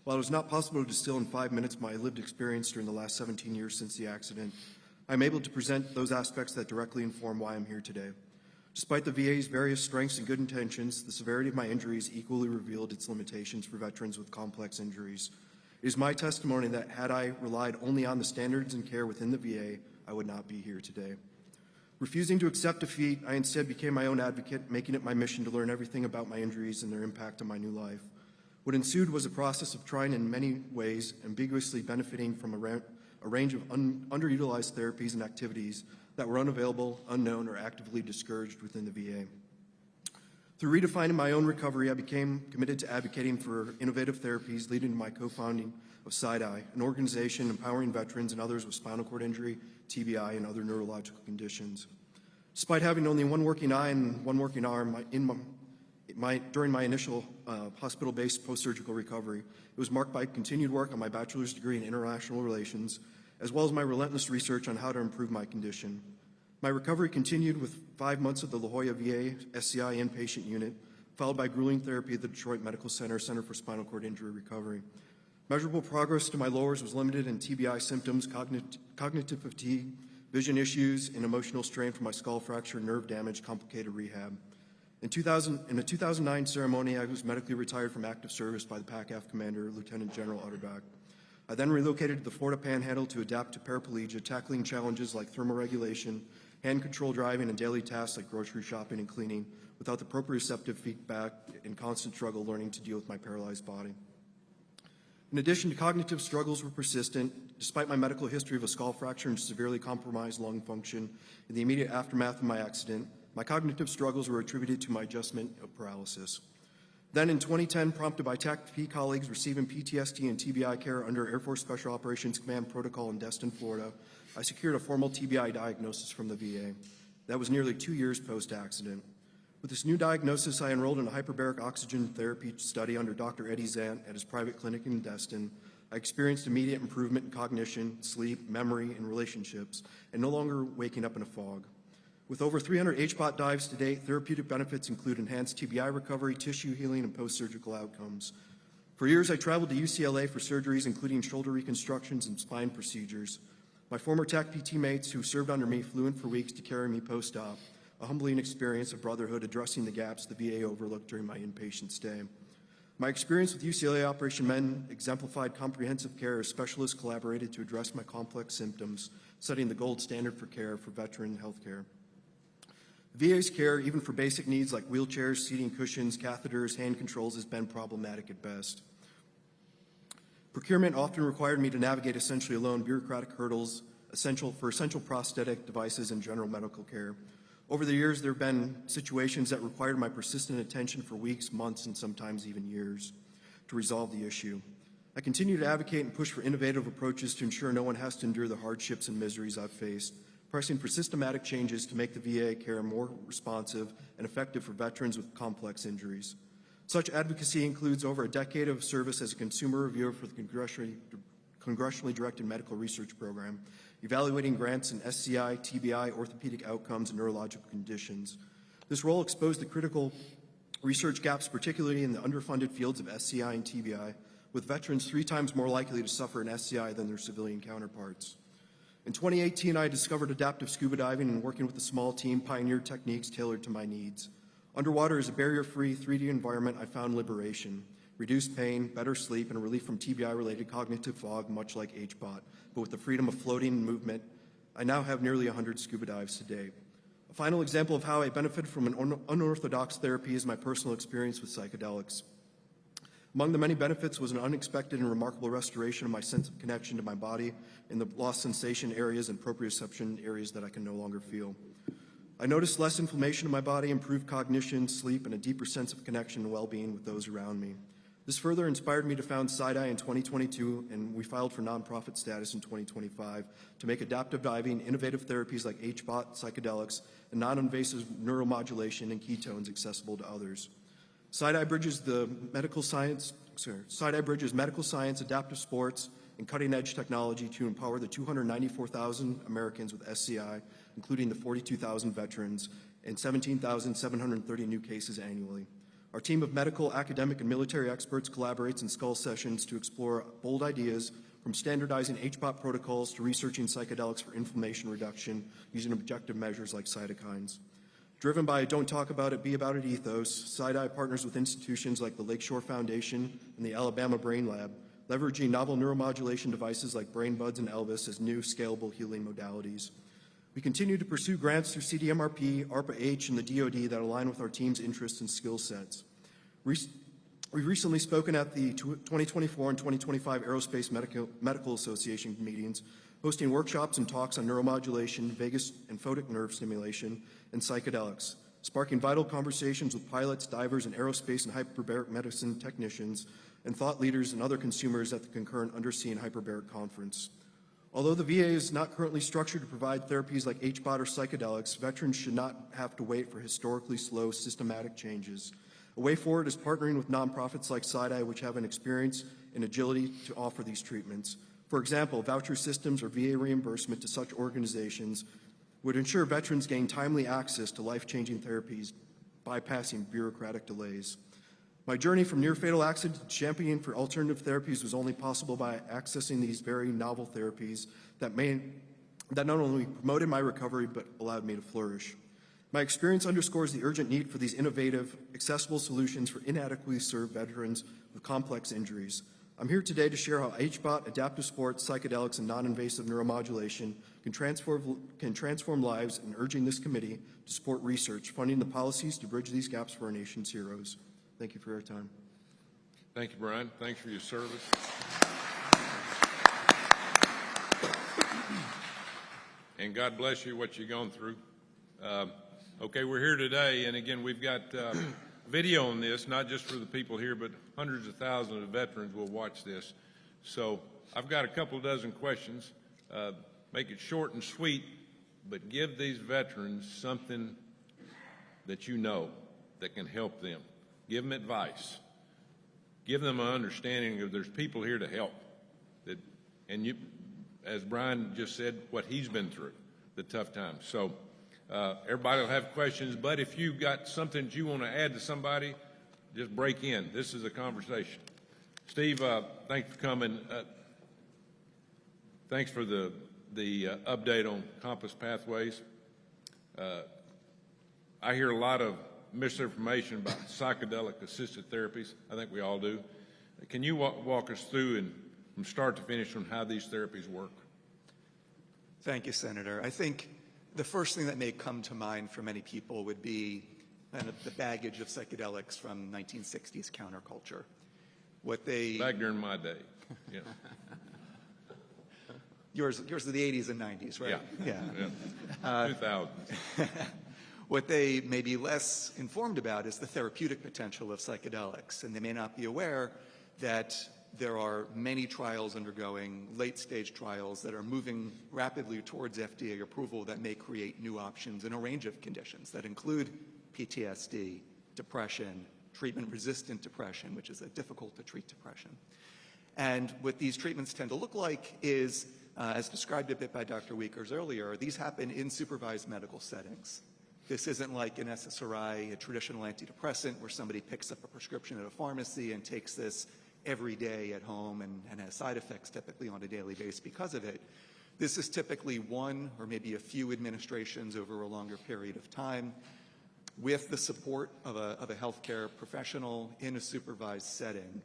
While it was not possible to distill in 5 minutes my lived experience during the last 17 years since the accident, I'm able to present those aspects that directly inform why I'm here today. Despite the VA's various strengths and good intentions, the severity of my injuries equally revealed its limitations for veterans with complex injuries. It is my testimony that had I relied only on the standards and care within the VA, I would not be here today. Refusing to accept defeat, I instead became my own advocate, making it my mission to learn everything about my injuries and their impact on my new life. What ensued was a process of trying in many ways, ambiguously benefiting from a range of underutilized therapies and activities that were unavailable, unknown, or actively discouraged within the VA. Through redefining my own recovery, I became committed to advocating for innovative therapies, leading to my co-founding of SIDE-I, an organization empowering veterans and others with spinal cord injury, TBI, and other neurological conditions. Despite having only one working eye and one working arm during my initial hospital-based post-surgical recovery, it was marked by continued work on my bachelor's degree in international relations, as well as my relentless research on how to improve my condition. My recovery continued with 5 months at the La Jolla VA SCI inpatient unit, followed by grueling therapy at the Detroit Medical Center Center for Spinal Cord Injury Recovery. Measurable progress to my lowers was limited in TBI symptoms, cognitive fatigue, vision issues, and emotional strain from my skull fracture, nerve damage, complicated rehab. In a 2009 ceremony, I was medically retired from active service by the PACAF commander, Lieutenant General Utterback. I then relocated to the Florida Panhandle to adapt to paraplegia, tackling challenges like thermoregulation, hand-control driving, and daily tasks like grocery shopping and cleaning, without the proprioceptive feedback and constant struggle learning to deal with my paralyzed body. In addition, cognitive struggles were persistent. Despite my medical history of a skull fracture and severely compromised lung function in the immediate aftermath of my accident, my cognitive struggles were attributed to my adjustment of paralysis. Then in 2010, prompted by TACP colleagues receiving PTSD and TBI care under Air Force Special Operations Command protocol in Destin, Florida, I secured a formal TBI diagnosis from the VA. That was nearly 2 years post-accident. With this new diagnosis, I enrolled in a hyperbaric oxygen therapy study under Dr. Eddie Zant at his private clinic in Destin. I experienced immediate improvement in cognition, sleep, memory, and relationships, and no longer waking up in a fog. With over 300 HBOT dives to date, therapeutic benefits include enhanced TBI recovery, tissue healing, and post-surgical outcomes. For years, I traveled to UCLA for surgeries, including shoulder reconstructions and spine procedures. My former TACP teammates who served under me flew in for weeks to carry me post-op, a humbling experience of brotherhood addressing the gaps the VA overlooked during my inpatient stay. My experience with UCLA Operation Men exemplified comprehensive care as specialists collaborated to address my complex symptoms, setting the gold standard for care for veteran health care. VA's care, even for basic needs like wheelchairs, seating cushions, catheters, hand controls, has been problematic at best. Procurement often required me to navigate essentially alone bureaucratic hurdles for essential prosthetic devices and general medical care. Over the years, there have been situations that required my persistent attention for weeks, months, and sometimes even years to resolve the issue. I continue to advocate and push for innovative approaches to ensure no one has to endure the hardships and miseries I've faced, pressing for systematic changes to make the VA care more responsive and effective for veterans with complex injuries. Such advocacy includes over a decade of service as a consumer reviewer for the congressionally directed medical research program, evaluating grants in SCI, TBI, orthopedic outcomes, and neurological conditions. This role exposed the critical research gaps, particularly in the underfunded fields of SCI and TBI, with veterans 3 times more likely to suffer an SCI than their civilian counterparts. In 2018, I discovered adaptive scuba diving and working with a small team pioneered techniques tailored to my needs. Underwater is a barrier-free 3D environment. I found liberation, reduced pain, better sleep, and relief from TBI-related cognitive fog, much like HBOT, but with the freedom of floating and movement. I now have nearly 100 scuba dives to date. A final example of how I benefited from an unorthodox therapy is my personal experience with psychedelics. Among the many benefits was an unexpected and remarkable restoration of my sense of connection to my body in the lost sensation areas and proprioception areas that I can no longer feel. I noticed less inflammation in my body, improved cognition, sleep, and a deeper sense of connection and well-being with those around me. This further inspired me to found SIDI in 2022, and we filed for nonprofit status in 2025 to make adaptive diving, innovative therapies like HBOT, psychedelics, and non-invasive neuromodulation and ketones accessible to others. SIDI bridges medical science, adaptive sports, and cutting-edge technology to empower the 294,000 Americans with SCI, including the 42,000 veterans and 17,730 new cases annually. Our team of medical, academic, and military experts collaborates in skull sessions to explore bold ideas, from standardizing HBOT protocols to researching psychedelics for inflammation reduction using objective measures like cytokines. Driven by a Don't Talk About It, Be About It ethos, SIDI partners with institutions like the Lakeshore Foundation and the Alabama Brain Lab, leveraging novel neuromodulation devices like Brain Buds and Elvis as new scalable healing modalities. We continue to pursue grants through CDMRP, ARPA-H, and the DoD that align with our team's interests and skill sets. We've recently spoken at the 2024 and 2025 Aerospace Medical Association meetings, hosting workshops and talks on neuromodulation, vagus and photic nerve stimulation, and psychedelics, sparking vital conversations with pilots, divers, and aerospace and hyperbaric medicine technicians, and thought leaders and other consumers at the concurrent Undersea and Hyperbaric Conference. Although the VA is not currently structured to provide therapies like HBOT or psychedelics, veterans should not have to wait for historically slow, systematic changes. A way forward is partnering with nonprofits like SIDI, which have an experience and agility to offer these treatments. For example, voucher systems or VA reimbursement to such organizations would ensure veterans gain timely access to life-changing therapies, bypassing bureaucratic delays. My journey from near-fatal accident to championing for alternative therapies was only possible by accessing these very novel therapies that not only promoted my recovery but allowed me to flourish. My experience underscores the urgent need for these innovative, accessible solutions for inadequately served veterans with complex injuries. I'm here today to share how HBOT, adaptive sports, psychedelics, and non-invasive neuromodulation can transform lives, and urging this committee to support research, funding the policies to bridge these gaps for our nation's heroes. Thank you for your time.
Thank you, Brian. Thanks for your service. And God bless you, what you've gone through. Okay, we're here today, and again, we've got video on this, not just for the people here, but hundreds of thousands of veterans will watch this. So I've got a couple dozen questions. Make it short and sweet, but give these veterans something that you know that can help them. Give them advice. Give them an understanding of there's people here to help. And you, as Brian just said, what he's been through, the tough times. So everybody will have questions, but if you've got something that you want to add to somebody, just break in. This is a conversation. Steve, thanks for coming. Thanks for the update on Compass Pathways. I hear a lot of misinformation about psychedelic-assisted therapies. I think we all do. Can you walk us through and from start to finish on how these therapies work?
Thank you, Senator. I think the first thing that may come to mind for many people would be kind of the baggage of psychedelics from 1960s counterculture.
Back during my day, yeah.
Yours are the 80s and 90s, right?
Yeah. 2000.
What they may be less informed about is the therapeutic potential of psychedelics, and they may not be aware that there are many trials undergoing, late-stage trials, that are moving rapidly towards FDA approval that may create new options in a range of conditions that include PTSD, depression, treatment-resistant depression, which is a difficult-to-treat depression. And what these treatments tend to look like is, as described a bit by Dr. Wiekers earlier, these happen in supervised medical settings. This isn't like an SSRI, a traditional antidepressant, where somebody picks up a prescription at a pharmacy and takes this every day at home and has side effects typically on a daily basis because of it. This is typically one or maybe a few administrations over a longer period of time with the support of a healthcare professional in a supervised setting,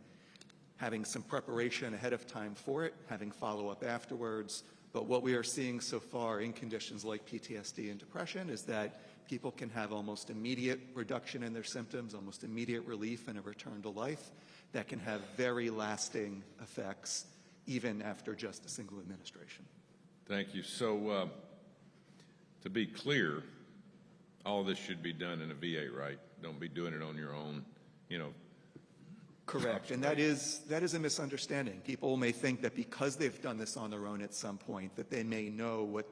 having some preparation ahead of time for it, having follow-up afterwards. But what we are seeing so far in conditions like PTSD and depression is that people can have almost immediate reduction in their symptoms, almost immediate relief and a return to life that can have very lasting effects even after just a single administration.
Thank you. So to be clear, all this should be done in a VA, right? Don't be doing it on your own. You know,
Correct, and that is a misunderstanding. People may think that because they've done this on their own at some point, that they may know what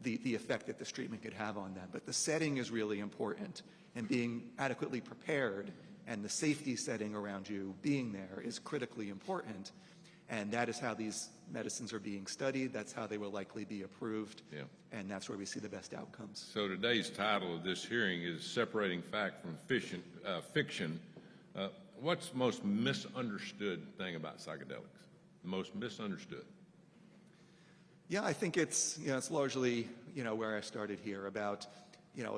the effect that this treatment could have on them. But the setting is really important, and being adequately prepared and the safety setting around you being there is critically important. And that is how these medicines are being studied. That's how they will likely be approved.
Yeah.
And that's where we see the best outcomes.
So today's title of this hearing is Separating Fact from Fiction. What's the most misunderstood thing about psychedelics? The most misunderstood?
Yeah, I think it's largely, where I started here about,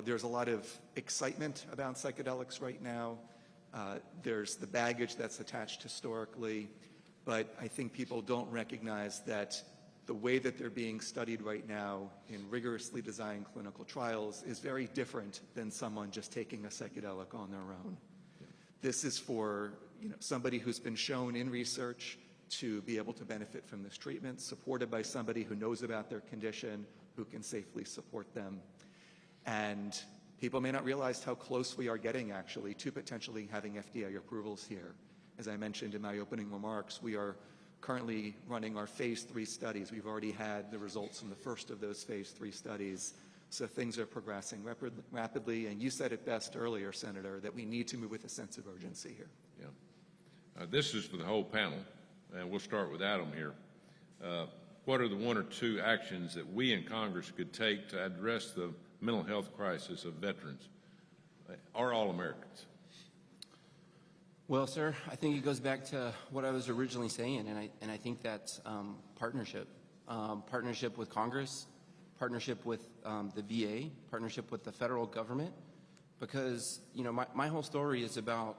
there's a lot of excitement about psychedelics right now. There's the baggage that's attached historically, but I think people don't recognize that the way that they're being studied right now in rigorously designed clinical trials is very different than someone just taking a psychedelic on their own. This is for somebody who's been shown in research to be able to benefit from this treatment, supported by somebody who knows about their condition, who can safely support them. And people may not realize how close we are getting, actually, to potentially having FDA approvals here. As I mentioned in my opening remarks, we are currently running our phase 3 studies. We've already had the results from the first of those phase 3 studies. So things are progressing rapidly. And you said it best earlier, Senator, that we need to move with a sense of urgency here.
Yeah. This is for the whole panel, and we'll start with Adam here. What are the 1 or 2 actions that we in Congress could take to address the mental health crisis of veterans or all Americans?
Well, sir, I think it goes back to what I was originally saying, and I think that's partnership. Partnership with Congress, partnership with the VA, partnership with the federal government, because, my whole story is about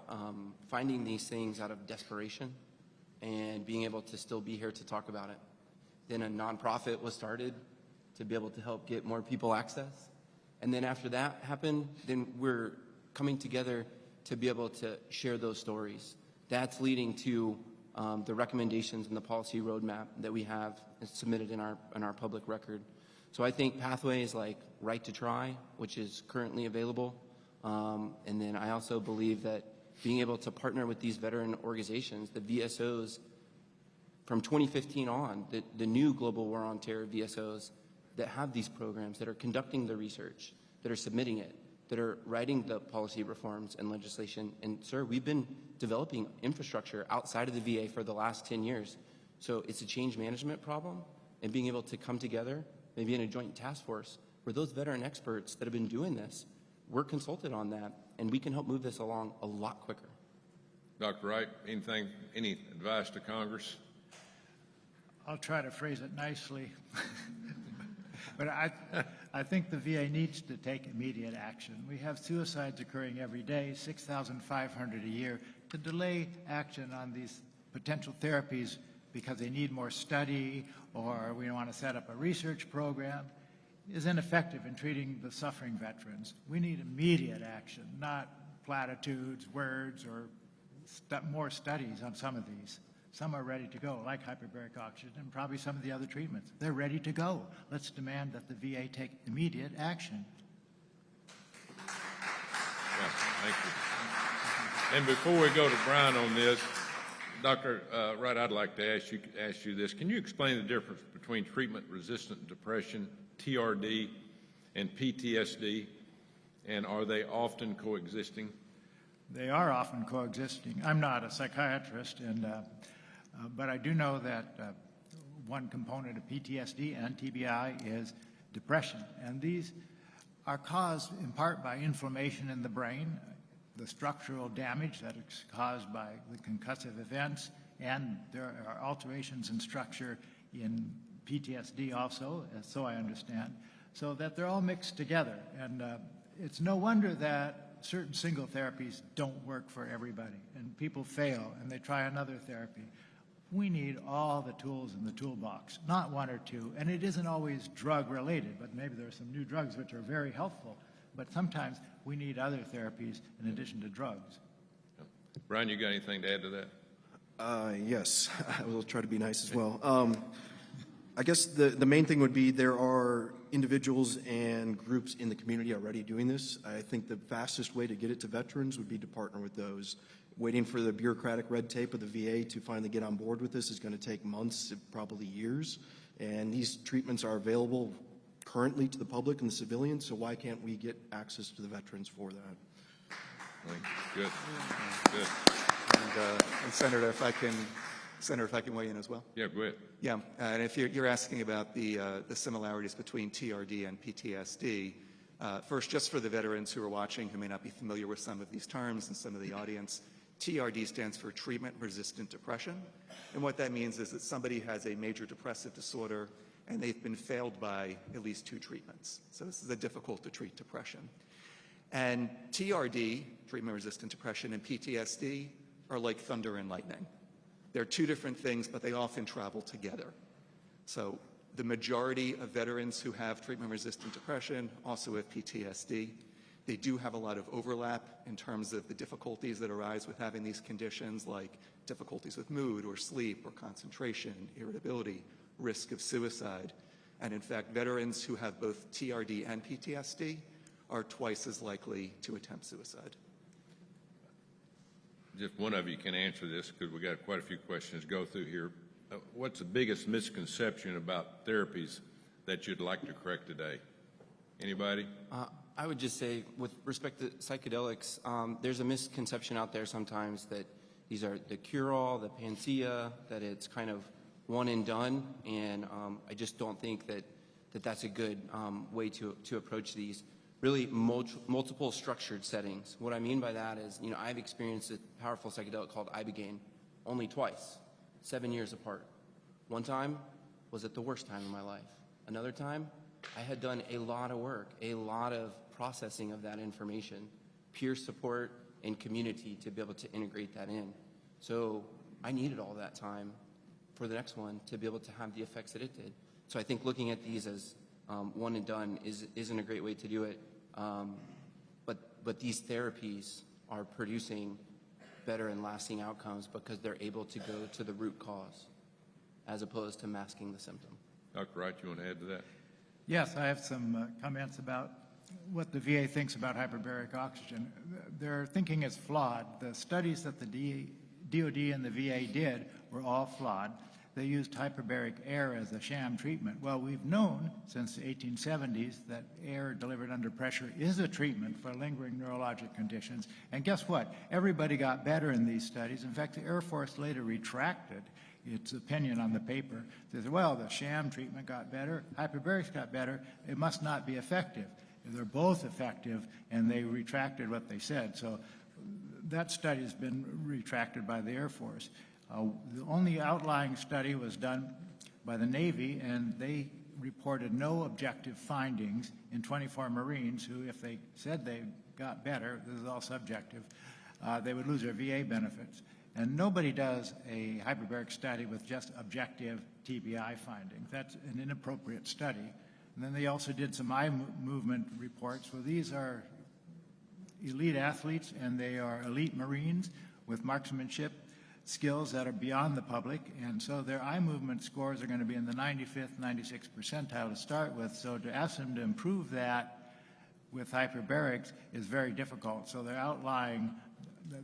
finding these things out of desperation and being able to still be here to talk about it. Then a nonprofit was started to be able to help get more people access. And then after that happened, then we're coming together to be able to share those stories. That's leading to the recommendations and the policy roadmap that we have submitted in our public record. So I think pathways like Right to Try, which is currently available, and then I also believe that being able to partner with these veteran organizations, the VSOs, from 2015 on, the new Global War on Terror VSOs that have these programs, that are conducting the research, that are submitting it, that are writing the policy reforms and legislation. And sir, we've been developing infrastructure outside of the VA for the last 10 years. So it's a change management problem, and being able to come together, maybe in a joint task force, where those veteran experts that have been doing this, we're consulted on that, and we can help move this along a lot quicker.
Dr. Wright, any advice to Congress?
I'll try to phrase it nicely. But I think the VA needs to take immediate action. We have suicides occurring every day, 6,500 a year. To delay action on these potential therapies because they need more study or we want to set up a research program is ineffective in treating the suffering veterans. We need immediate action, not platitudes, words, or more studies on some of these. Some are ready to go, like hyperbaric oxygen, and probably some of the other treatments. They're ready to go. Let's demand that the VA take immediate action.
Yeah, thank you. And before we go to Brian on this, Dr. Wright, I'd like to ask you this. Can you explain the difference between treatment-resistant depression, TRD, and PTSD, and are they often coexisting?
They are often coexisting. I'm not a psychiatrist, but I do know that one component of PTSD and TBI is depression. And these are caused in part by inflammation in the brain, the structural damage that is caused by the concussive events, and there are alterations in structure in PTSD also, so I understand, so that they're all mixed together. And it's no wonder that certain single therapies don't work for everybody, and people fail, and they try another therapy. We need all the tools in the toolbox, not 1 or 2, and it isn't always drug-related, but maybe there are some new drugs which are very helpful, but sometimes we need other therapies in addition to drugs.
Brian, you got anything to add to that?
Yes, I will try to be nice as well. I guess the main thing would be there are individuals and groups in the community already doing this. I think the fastest way to get it to veterans would be to partner with those. Waiting for the bureaucratic red tape of the VA to finally get on board with this is going to take months, probably years. And these treatments are available currently to the public and the civilians, so why can't we get access to the veterans for that?
Good. Good.
And Senator, if I can weigh in as well.
Yeah, go ahead.
Yeah, and if you're asking about the similarities between TRD and PTSD, first, just for the veterans who are watching who may not be familiar with some of these terms and some of the audience, TRD stands for treatment-resistant depression. And what that means is that somebody has a major depressive disorder and they've been failed by at least 2 treatments. So this is a difficult-to-treat depression. And TRD, treatment-resistant depression, and PTSD are like thunder and lightning. They're 2 different things, but they often travel together. So the majority of veterans who have treatment-resistant depression also have PTSD. They do have a lot of overlap in terms of the difficulties that arise with having these conditions, like difficulties with mood or sleep or concentration, irritability, risk of suicide. And in fact, veterans who have both TRD and PTSD are twice as likely to attempt suicide.
Just one of you can answer this because we got quite a few questions to go through here. What's the biggest misconception about therapies that you'd like to correct today? Anybody?
I would just say, with respect to psychedelics, there's a misconception out there sometimes that these are the cure-all, the panacea, that it's kind of one and done, and I just don't think that that's a good way to approach these really multiple structured settings. What I mean by that is, I've experienced a powerful psychedelic called Ibogaine only twice, 7 years apart. One time was at the worst time in my life. Another time, I had done a lot of work, a lot of processing of that information, peer support and community to be able to integrate that in. So I needed all that time for the next one to be able to have the effects that it did. So I think looking at these as one and done isn't a great way to do it. But these therapies are producing better and lasting outcomes because they're able to go to the root cause as opposed to masking the symptom.
Dr. Wright, you want to add to that?
Yes, I have some comments about what the VA thinks about hyperbaric oxygen. Their thinking is flawed. The studies that the DOD and the VA did were all flawed. They used hyperbaric air as a sham treatment. Well, we've known since the 1870s that air delivered under pressure is a treatment for lingering neurologic conditions. And guess what? Everybody got better in these studies. In fact, the Air Force later retracted its opinion on the paper. It says, well, the sham treatment got better, hyperbarics got better, it must not be effective. They're both effective, and they retracted what they said. So that study has been retracted by the Air Force. The only outlying study was done by the Navy, and they reported no objective findings in 24 Marines who, if they said they got better, this is all subjective, they would lose their VA benefits. And nobody does a hyperbaric study with just objective TBI findings. That's an inappropriate study. And then they also did some eye movement reports. Well, these are elite athletes, and they are elite Marines with marksmanship skills that are beyond the public, and so their eye movement scores are going to be in the 95th, 96th percentile to start with. So to ask them to improve that with hyperbarics is very difficult. So they're outlying,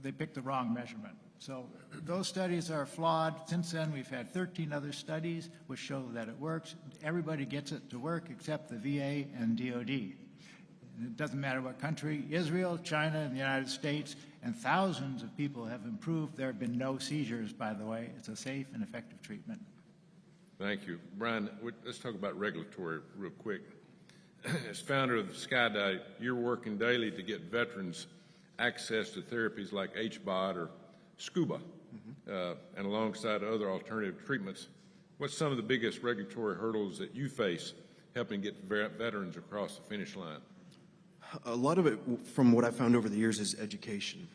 they picked the wrong measurement. So those studies are flawed. Since then, we've had 13 other studies which show that it works. Everybody gets it to work except the VA and DOD. And it doesn't matter what country, Israel, China, and the United States, and thousands of people have improved. There have been no seizures, by the way. It's a safe and effective treatment.
Thank you. Brian, let's talk about regulatory real quick. As founder of Skydive, you're working daily to get veterans access to therapies like HBOT or SCUBA, and alongside other alternative treatments. What's some of the biggest regulatory hurdles that you face helping get veterans across the finish line?
A lot of it, from what I've found over the years, is education.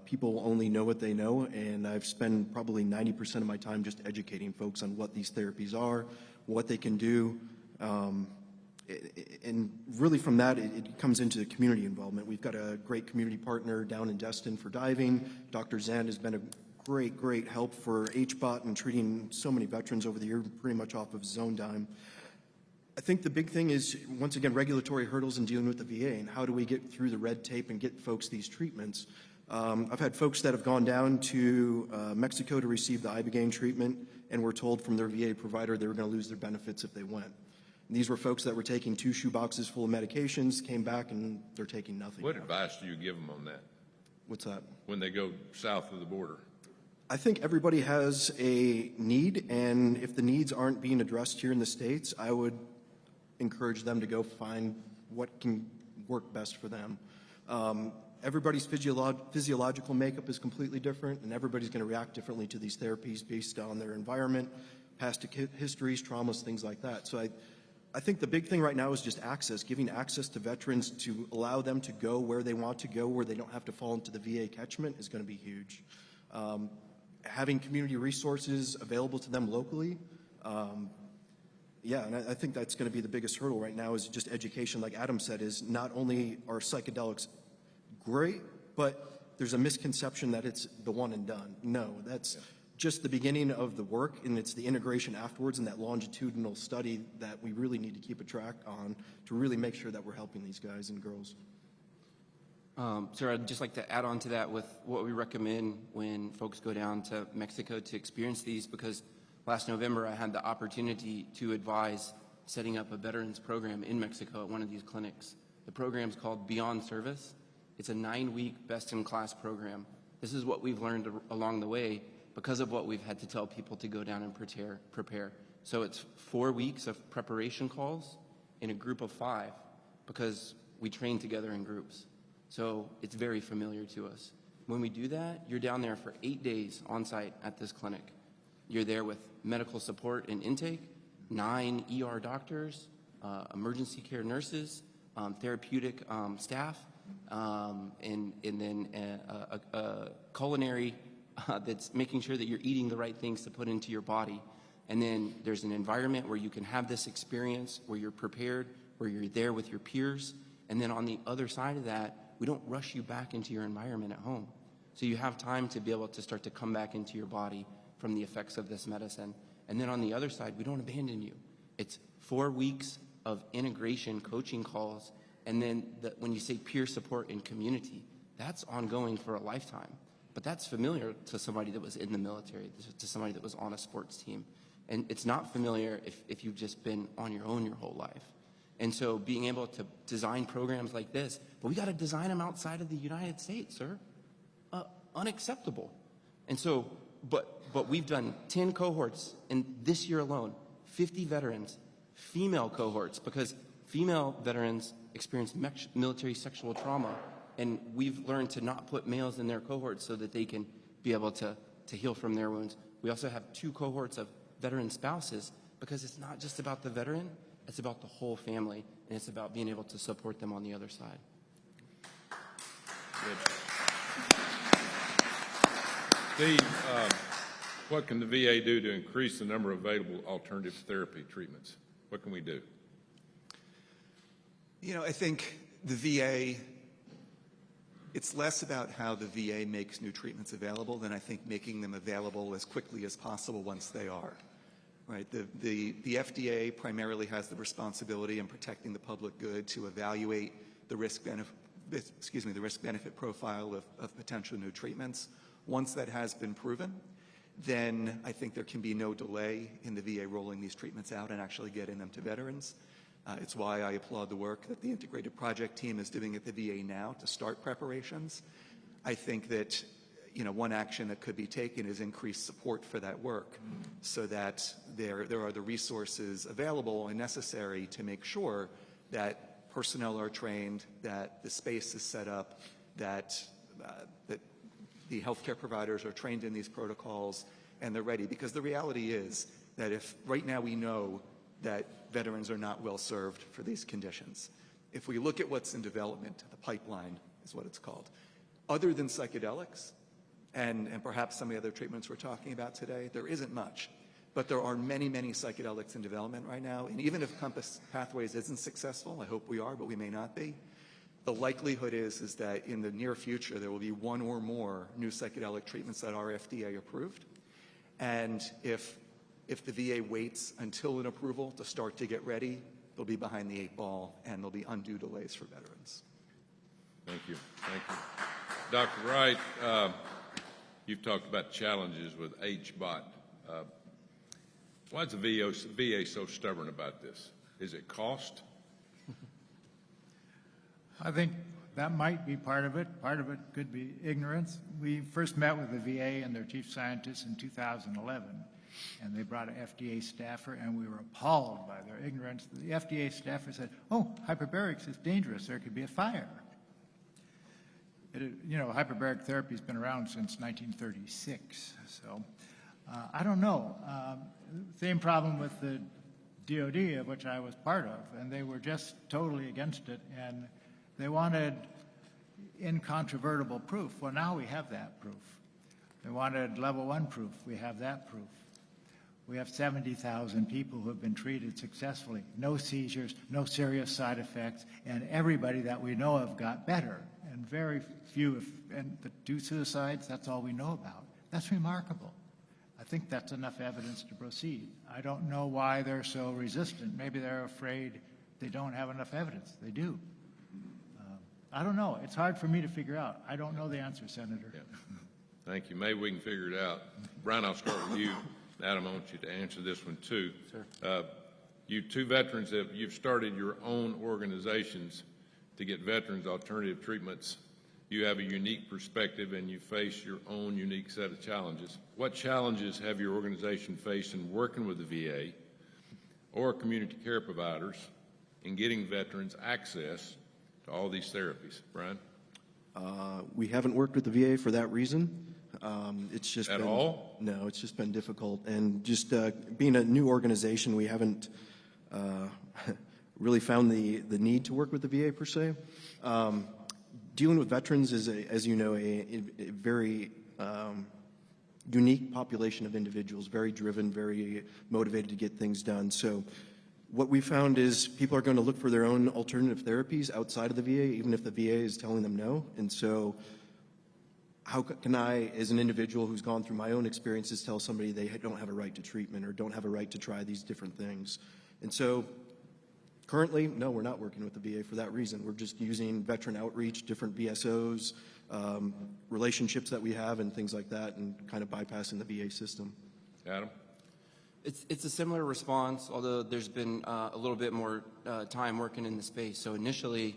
People only know what they know, and I've spent probably 90% of my time just educating folks on what these therapies are, what they can do, and really from that, it comes into the community involvement. We've got a great community partner down in Destin for diving. Dr. Zand has been a great help for HBOT and treating so many veterans over the year, pretty much off of his own dime. I think the big thing is, once again, regulatory hurdles and dealing with the VA and how do we get through the red tape and get folks these treatments. I've had folks that have gone down to Mexico to receive the Ibogaine treatment and were told from their VA provider they were going to lose their benefits if they went. And these were folks that were taking 2 shoeboxes full of medications, came back, and they're taking nothing.
What advice do you give them on that
What's that?
when they go south of the border?
I think everybody has a need, and if the needs aren't being addressed here in the States, I would encourage them to go find what can work best for them. Everybody's physiological makeup is completely different, and everybody's going to react differently to these therapies based on their environment, past histories, traumas, things like that. So I think the big thing right now is just access, giving access to veterans to allow them to go where they want to go, where they don't have to fall into the VA catchment is going to be huge. Having community resources available to them locally, yeah, and I think that's going to be the biggest hurdle right now is just education. Like Adam said, is not only are psychedelics great, but there's a misconception that it's the one and done. No, that's just the beginning of the work, and it's the integration afterwards and that longitudinal study that we really need to keep a track on to really make sure that we're helping these guys and girls.
Sir, I'd just like to add on to that with what we recommend when folks go down to Mexico to experience these, because last November I had the opportunity to advise setting up a veterans program in Mexico at one of these clinics. The program's called Beyond Service. It's a 9-week best-in-class program. This is what we've learned along the way because of what we've had to tell people to go down and prepare. So it's 4 weeks of preparation calls in a group of 5 because we train together in groups. So it's very familiar to us. When we do that, you're down there for 8 days on site at this clinic. You're there with medical support and intake, 9 ER doctors, emergency care nurses, therapeutic staff, and then a culinary that's making sure that you're eating the right things to put into your body. And then there's an environment where you can have this experience, where you're prepared, where you're there with your peers. And then on the other side of that, we don't rush you back into your environment at home. So you have time to be able to start to come back into your body from the effects of this medicine. And then on the other side, we don't abandon you. It's 4 weeks of integration coaching calls. And then when you say peer support and community, that's ongoing for a lifetime. But that's familiar to somebody that was in the military, to somebody that was on a sports team. And it's not familiar if you've just been on your own your whole life. And so being able to design programs like this, but we got to design them outside of the United States, sir. Unacceptable. And so, but we've done 10 cohorts in this year alone, 50 veterans, female cohorts, because female veterans experience military sexual trauma, and we've learned to not put males in their cohorts so that they can be able to heal from their wounds. We also have 2 cohorts of veteran spouses, because it's not just about the veteran, it's about the whole family, and it's about being able to support them on the other side.
Good. Steve, what can the VA do to increase the number of available alternative therapy treatments? What can we do?
You know, I think the VA, it's less about how the VA makes new treatments available than I think making them available as quickly as possible once they are. Right. The FDA primarily has the responsibility in protecting the public good to evaluate the risk-benefit profile of potential new treatments. Once that has been proven, then I think there can be no delay in the VA rolling these treatments out and actually getting them to veterans. It's why I applaud the work that the integrated project team is doing at the VA now to start preparations. I think that one action that could be taken is increased support for that work so that there are the resources available and necessary to make sure that personnel are trained, that the space is set up, that the healthcare providers are trained in these protocols and they're ready. Because the reality is that if right now we know that veterans are not well served for these conditions, if we look at what's in development, the pipeline is what it's called, other than psychedelics, and perhaps some of the other treatments we're talking about today, there isn't much. But there are many, many psychedelics in development right now. And even if Compass Pathways isn't successful, I hope we are, but we may not be, the likelihood is that in the near future, there will be 1 or more new psychedelic treatments that are FDA approved. And if the VA waits until an approval to start to get ready, they'll be behind the 8 ball and there'll be undue delays for veterans.
Thank you. Thank you. Dr. Wright, you've talked about challenges with HBOT. Why is the VA so stubborn about this? Is it cost?
I think that might be part of it. Part of it could be ignorance. We first met with the VA and their chief scientist in 2011, and they brought an FDA staffer, and we were appalled by their ignorance. The FDA staffer said, "Oh, hyperbarics is dangerous. There could be a fire." Hyperbaric therapy has been around since 1936, so I don't know. Same problem with the DOD, of which I was part of, and they were just totally against it, and they wanted incontrovertible proof. Well, now we have that proof. They wanted level 1 proof. We have that proof. We have 70,000 people who have been treated successfully. No seizures, no serious side effects, and everybody that we know of got better. And very few, and the 2 suicides, that's all we know about. That's remarkable. I think that's enough evidence to proceed. I don't know why they're so resistant. Maybe they're afraid they don't have enough evidence. They do. I don't know. It's hard for me to figure out. I don't know the answer, Senator.
Yeah. Thank you. Maybe we can figure it out. Brian, I'll start with you. Adam, I want you to answer this one too. Sure. You 2 veterans, you've started your own organizations to get veterans alternative treatments. You have a unique perspective and you face your own unique set of challenges. What challenges have your organization faced in working with the VA or community care providers in getting veterans access to all these therapies? Brian?
We haven't worked with the VA for that reason. It's just
At
been,
all?
No, it's just been difficult. And just being a new organization, we haven't really found the need to work with the VA per se. Dealing with veterans is, as you know, a very unique population of individuals, very driven, very motivated to get things done. So what we found is people are going to look for their own alternative therapies outside of the VA, even if the VA is telling them no. And so how can I, as an individual who's gone through my own experiences, tell somebody they don't have a right to treatment or don't have a right to try these different things? And so currently, no, we're not working with the VA for that reason. We're just using veteran outreach, different VSOs, relationships that we have and things like that, and kind of bypassing the VA system.
Adam?
It's a similar response, although there's been a little bit more time working in the space. So initially,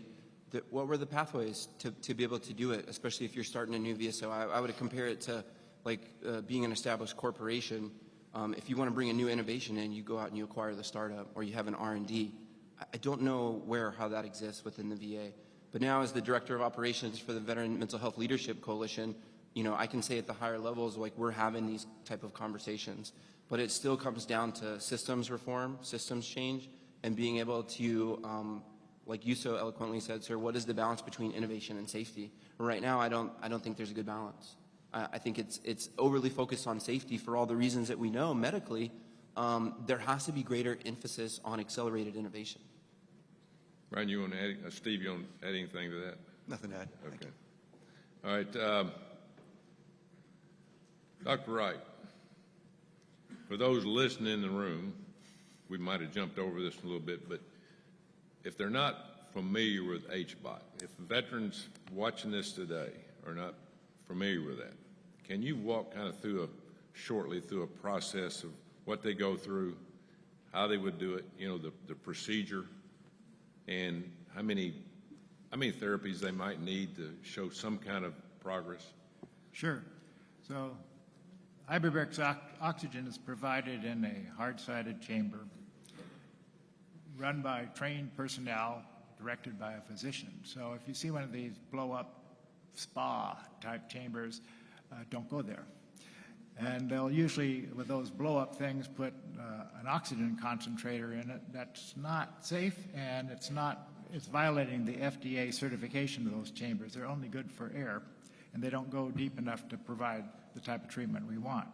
what were the pathways to be able to do it, especially if you're starting a new VSO? I would compare it to like being an established corporation. If you want to bring a new innovation in, you go out and you acquire the startup, or you have an R&D. I don't know how that exists within the VA. But now, as the Director of Operations for the Veteran Mental Health Leadership Coalition, I can say at the higher levels, like, we're having these type of conversations. But it still comes down to systems reform, systems change, and being able to, like you so eloquently said, sir, what is the balance between innovation and safety? Right now, I don't think there's a good balance. I think it's overly focused on safety for all the reasons that we know medically. There has to be greater emphasis on accelerated innovation.
Brian, you want to add, Steve, you want to add anything to that?
Nothing to add.
Okay. All right. Dr. Wright, for those listening in the room, we might have jumped over this a little bit, but if they're not familiar with HBOT, if veterans watching this today are not familiar with that, can you walk kind of shortly through a process of what they go through, how they would do it, the procedure, and how many therapies they might need to show some kind of progress?
Sure. So hyperbaric oxygen is provided in a hard-sided chamber run by trained personnel directed by a physician. So if you see one of these blow-up spa-type chambers, don't go there. And they'll usually, with those blow-up things, put an oxygen concentrator in it. That's not safe, and it's violating the FDA certification of those chambers. They're only good for air, and they don't go deep enough to provide the type of treatment we want.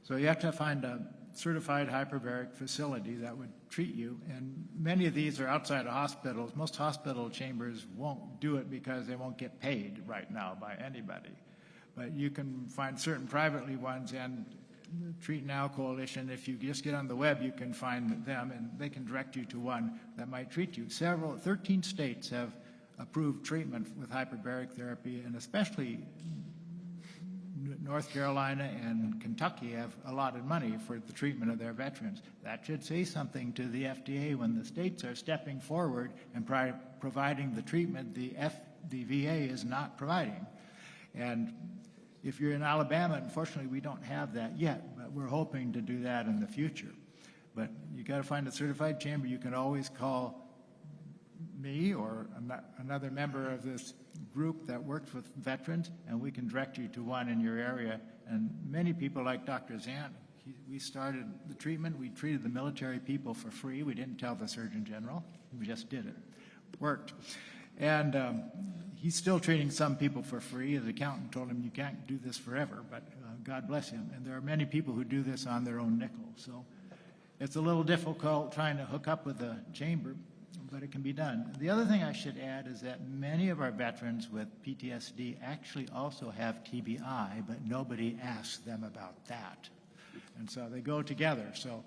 So you have to find a certified hyperbaric facility that would treat you, and many of these are outside of hospitals. Most hospital chambers won't do it because they won't get paid right now by anybody. But you can find certain privately ones, and the Treat Now Coalition, if you just get on the web, you can find them, and they can direct you to one that might treat you. 13 states have approved treatment with hyperbaric therapy, and especially North Carolina and Kentucky have allotted money for the treatment of their veterans. That should say something to the FDA when the states are stepping forward and providing the treatment the VA is not providing. And if you're in Alabama, unfortunately, we don't have that yet, but we're hoping to do that in the future. But you got to find a certified chamber. You can always call me or another member of this group that works with veterans, and we can direct you to one in your area. And many people like Dr. Zant, we started the treatment. We treated the military people for free. We didn't tell the Surgeon General. We just did it. Worked. And he's still treating some people for free. His accountant told him, you can't do this forever, but God bless him. And there are many people who do this on their own nickel. So it's a little difficult trying to hook up with a chamber, but it can be done. The other thing I should add is that many of our veterans with PTSD actually also have TBI, but nobody asks them about that. And so they go together. So,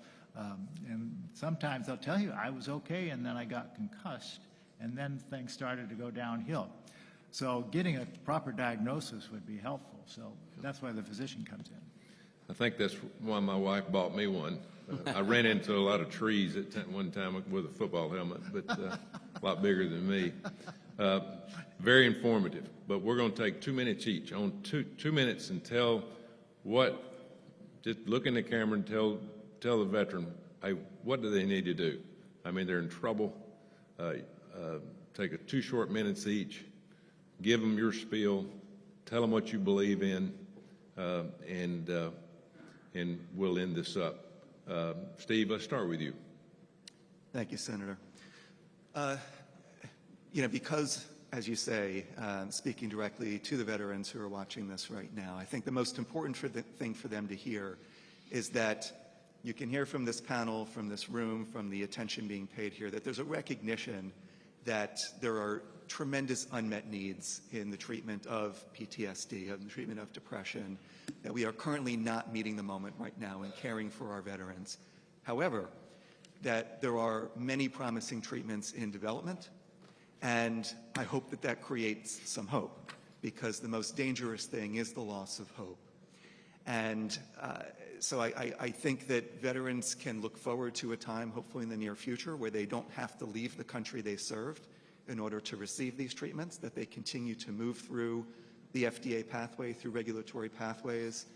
and sometimes they'll tell you, I was okay, and then I got concussed, and then things started to go downhill. So getting a proper diagnosis would be helpful. So that's why the physician comes in.
I think that's why my wife bought me one. I ran into a lot of trees at one time with a football helmet, but a lot bigger than me. Very informative, but we're going to take 2 minutes each. On 2 minutes and tell just look in the camera and tell the veteran, hey, what do they need to do? I mean, they're in trouble. Take 2 short minutes each. Give them your spiel. Tell them what you believe in, and we'll end this up. Steve, let's start with you.
Thank you, Senator. Because, as you say, speaking directly to the veterans who are watching this right now, I think the most important thing for them to hear is that you can hear from this panel, from this room, from the attention being paid here, that there's a recognition that there are tremendous unmet needs in the treatment of PTSD, in the treatment of depression, that we are currently not meeting the moment right now in caring for our veterans. However, that there are many promising treatments in development, and I hope that that creates some hope, because the most dangerous thing is the loss of hope. And so I think that veterans can look forward to a time, hopefully in the near future, where they don't have to leave the country they served in order to receive these treatments, that they continue to move through the FDA pathway, through regulatory pathways.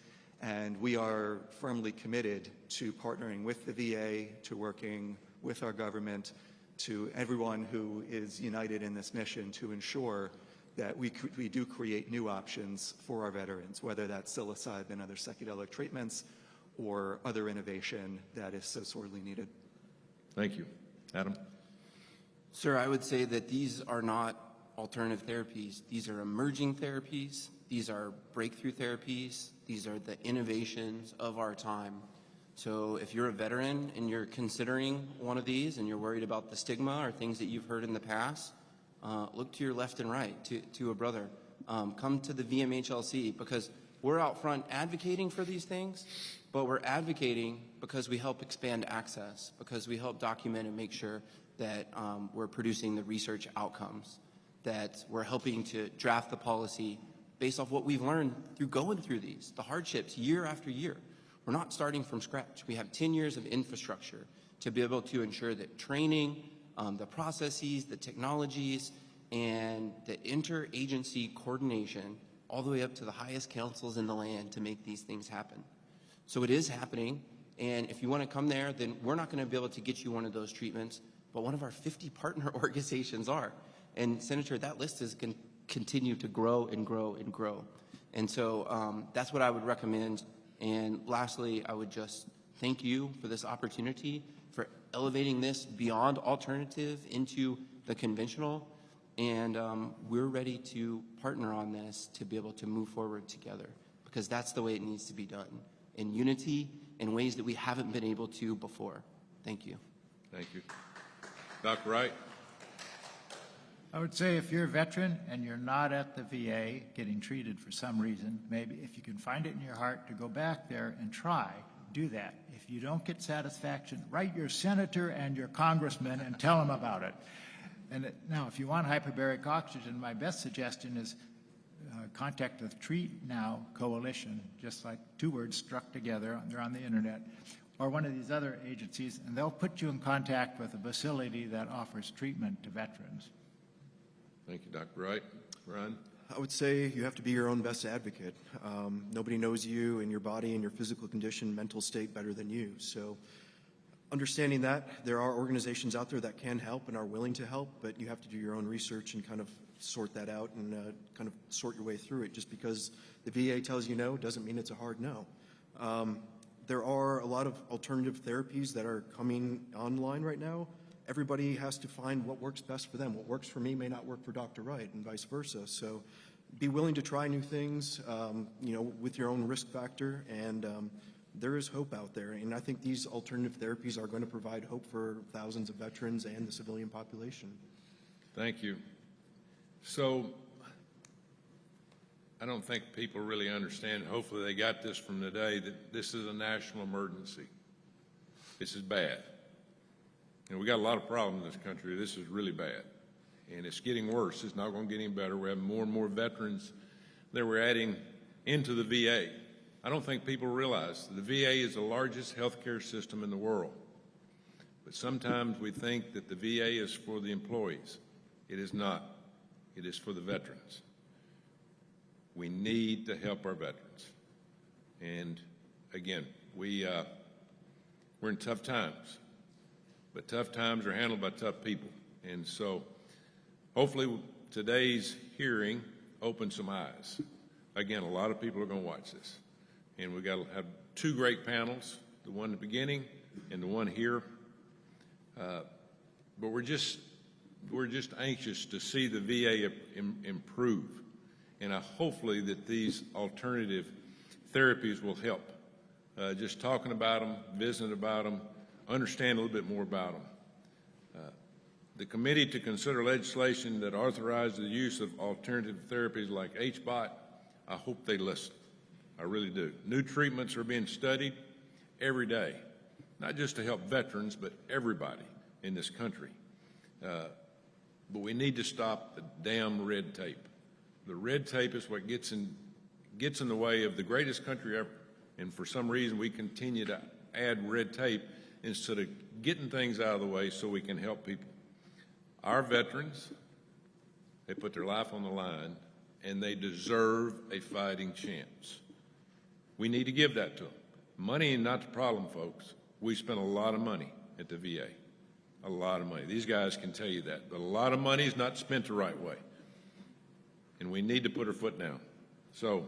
And we are firmly committed to partnering with the VA, to working with our government, to everyone who is united in this mission to ensure that we do create new options for our veterans, whether that's psilocybin, other psychedelic treatments, or other innovation that is so sorely needed.
Thank you. Adam?
Sir, I would say that these are not alternative therapies. These are emerging therapies. These are breakthrough therapies. These are the innovations of our time. So if you're a veteran and you're considering one of these and you're worried about the stigma or things that you've heard in the past, look to your left and right, to a brother. Come to the VMHLC, because we're out front advocating for these things, but we're advocating because we help expand access, because we help document and make sure that we're producing the research outcomes, that we're helping to draft the policy based off what we've learned through going through these, the hardships year after year. We're not starting from scratch. We have 10 years of infrastructure to be able to ensure that training, the processes, the technologies, and the interagency coordination all the way up to the highest councils in the land to make these things happen. So it is happening, and if you want to come there, then we're not going to be able to get you one of those treatments, but one of our 50 partner organizations are. And Senator, that list is going to continue to grow and grow and grow. And so that's what I would recommend. And lastly, I would just thank you for this opportunity, for elevating this beyond alternative into the conventional. And we're ready to partner on this to be able to move forward together, because that's the way it needs to be done, in unity, in ways that we haven't been able to before. Thank you.
Thank you. Dr. Wright?
I would say if you're a veteran and you're not at the VA getting treated for some reason, maybe if you can find it in your heart to go back there and try, do that. If you don't get satisfaction, write your senator and your congressman and tell them about it. Now, if you want hyperbaric oxygen, my best suggestion is contact the Treat Now Coalition, just like two words struck together. They're on the internet, or one of these other agencies, and they'll put you in contact with a facility that offers treatment to veterans.
Thank you, Dr. Wright. Ryan?
I would say you have to be your own best advocate. Nobody knows you and your body and your physical condition, mental state better than you. So understanding that, there are organizations out there that can help and are willing to help, but you have to do your own research and kind of sort that out and kind of sort your way through it. Just because the VA tells you no doesn't mean it's a hard no. There are a lot of alternative therapies that are coming online right now. Everybody has to find what works best for them. What works for me may not work for Dr. Wright, and vice versa. So be willing to try new things, with your own risk factor, and there is hope out there. And I think these alternative therapies are going to provide hope for thousands of veterans and the civilian population.
Thank you. So I don't think people really understand, hopefully they got this from today, that this is a national emergency. This is bad. And we got a lot of problems in this country. This is really bad. And it's getting worse. It's not going to get any better. We're having more and more veterans that we're adding into the VA. I don't think people realize the VA is the largest healthcare system in the world. But sometimes we think that the VA is for the employees. It is not. It is for the veterans. We need to help our veterans. And again, we're in tough times. But tough times are handled by tough people. And so hopefully today's hearing opened some eyes. Again, a lot of people are going to watch this. And we've got to have two great panels, the one at the beginning and the one here. But we're just anxious to see the VA improve. And hopefully that these alternative therapies will help. Just talking about them, visiting about them, understand a little bit more about them. The committee to consider legislation that authorizes the use of alternative therapies like HBOT, I hope they listen. I really do. New treatments are being studied every day, not just to help veterans, but everybody in this country. But we need to stop the damn red tape. The red tape is what gets in the way of the greatest country ever. And for some reason, we continue to add red tape instead of getting things out of the way so we can help people. Our veterans, they put their life on the line, and they deserve a fighting chance. We need to give that to them. Money is not the problem, folks. We spend a lot of money at the VA, a lot of money. These guys can tell you that, but a lot of money is not spent the right way, and we need to put our foot down. So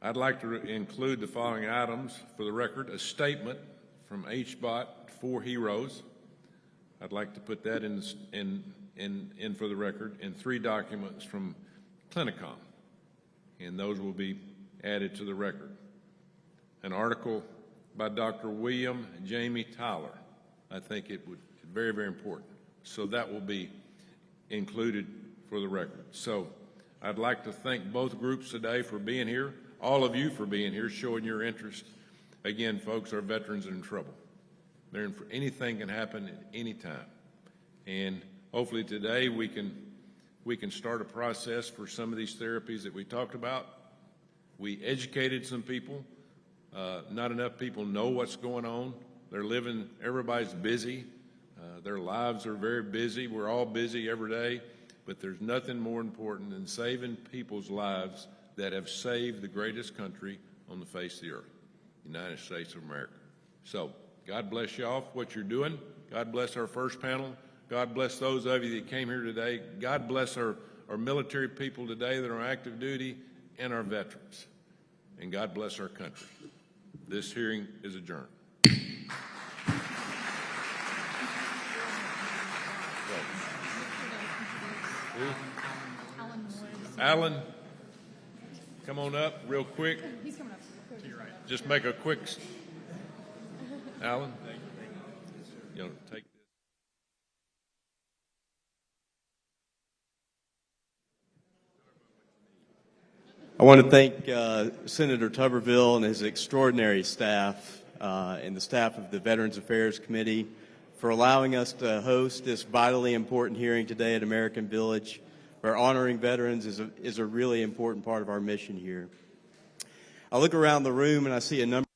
I'd like to include the following items for the record: a statement from HBOT 4 Heroes. I'd like to put that in for the record, and 3 documents from Clinicom, and those will be added to the record. An article by Dr. William Jamie Tyler. I think it would be very, very important. So that will be included for the record. So I'd like to thank both groups today for being here, all of you for being here, showing your interest. Again, folks, our veterans are in trouble. Anything can happen at any time. And hopefully today we can start a process for some of these therapies that we talked about. We educated some people. Not enough people know what's going on. They're living, everybody's busy. Their lives are very busy. We're all busy every day. But there's nothing more important than saving people's lives that have saved the greatest country on the face of the earth, the United States of America. So God bless y'all for what you're doing. God bless our first panel. God bless those of you that came here today. God bless our military people today that are on active duty and our veterans. And God bless our country. This hearing is adjourned. Alan, come on up real quick.
He's coming up. To your right.
Just make a quick. Alan, you know, take this.
I want to thank Senator Tuberville and his extraordinary staff and the staff of the Veterans Affairs Committee for allowing us to host this vitally important hearing today at American Village, where honoring veterans is a really important part of our mission here. I look around the room and I see a number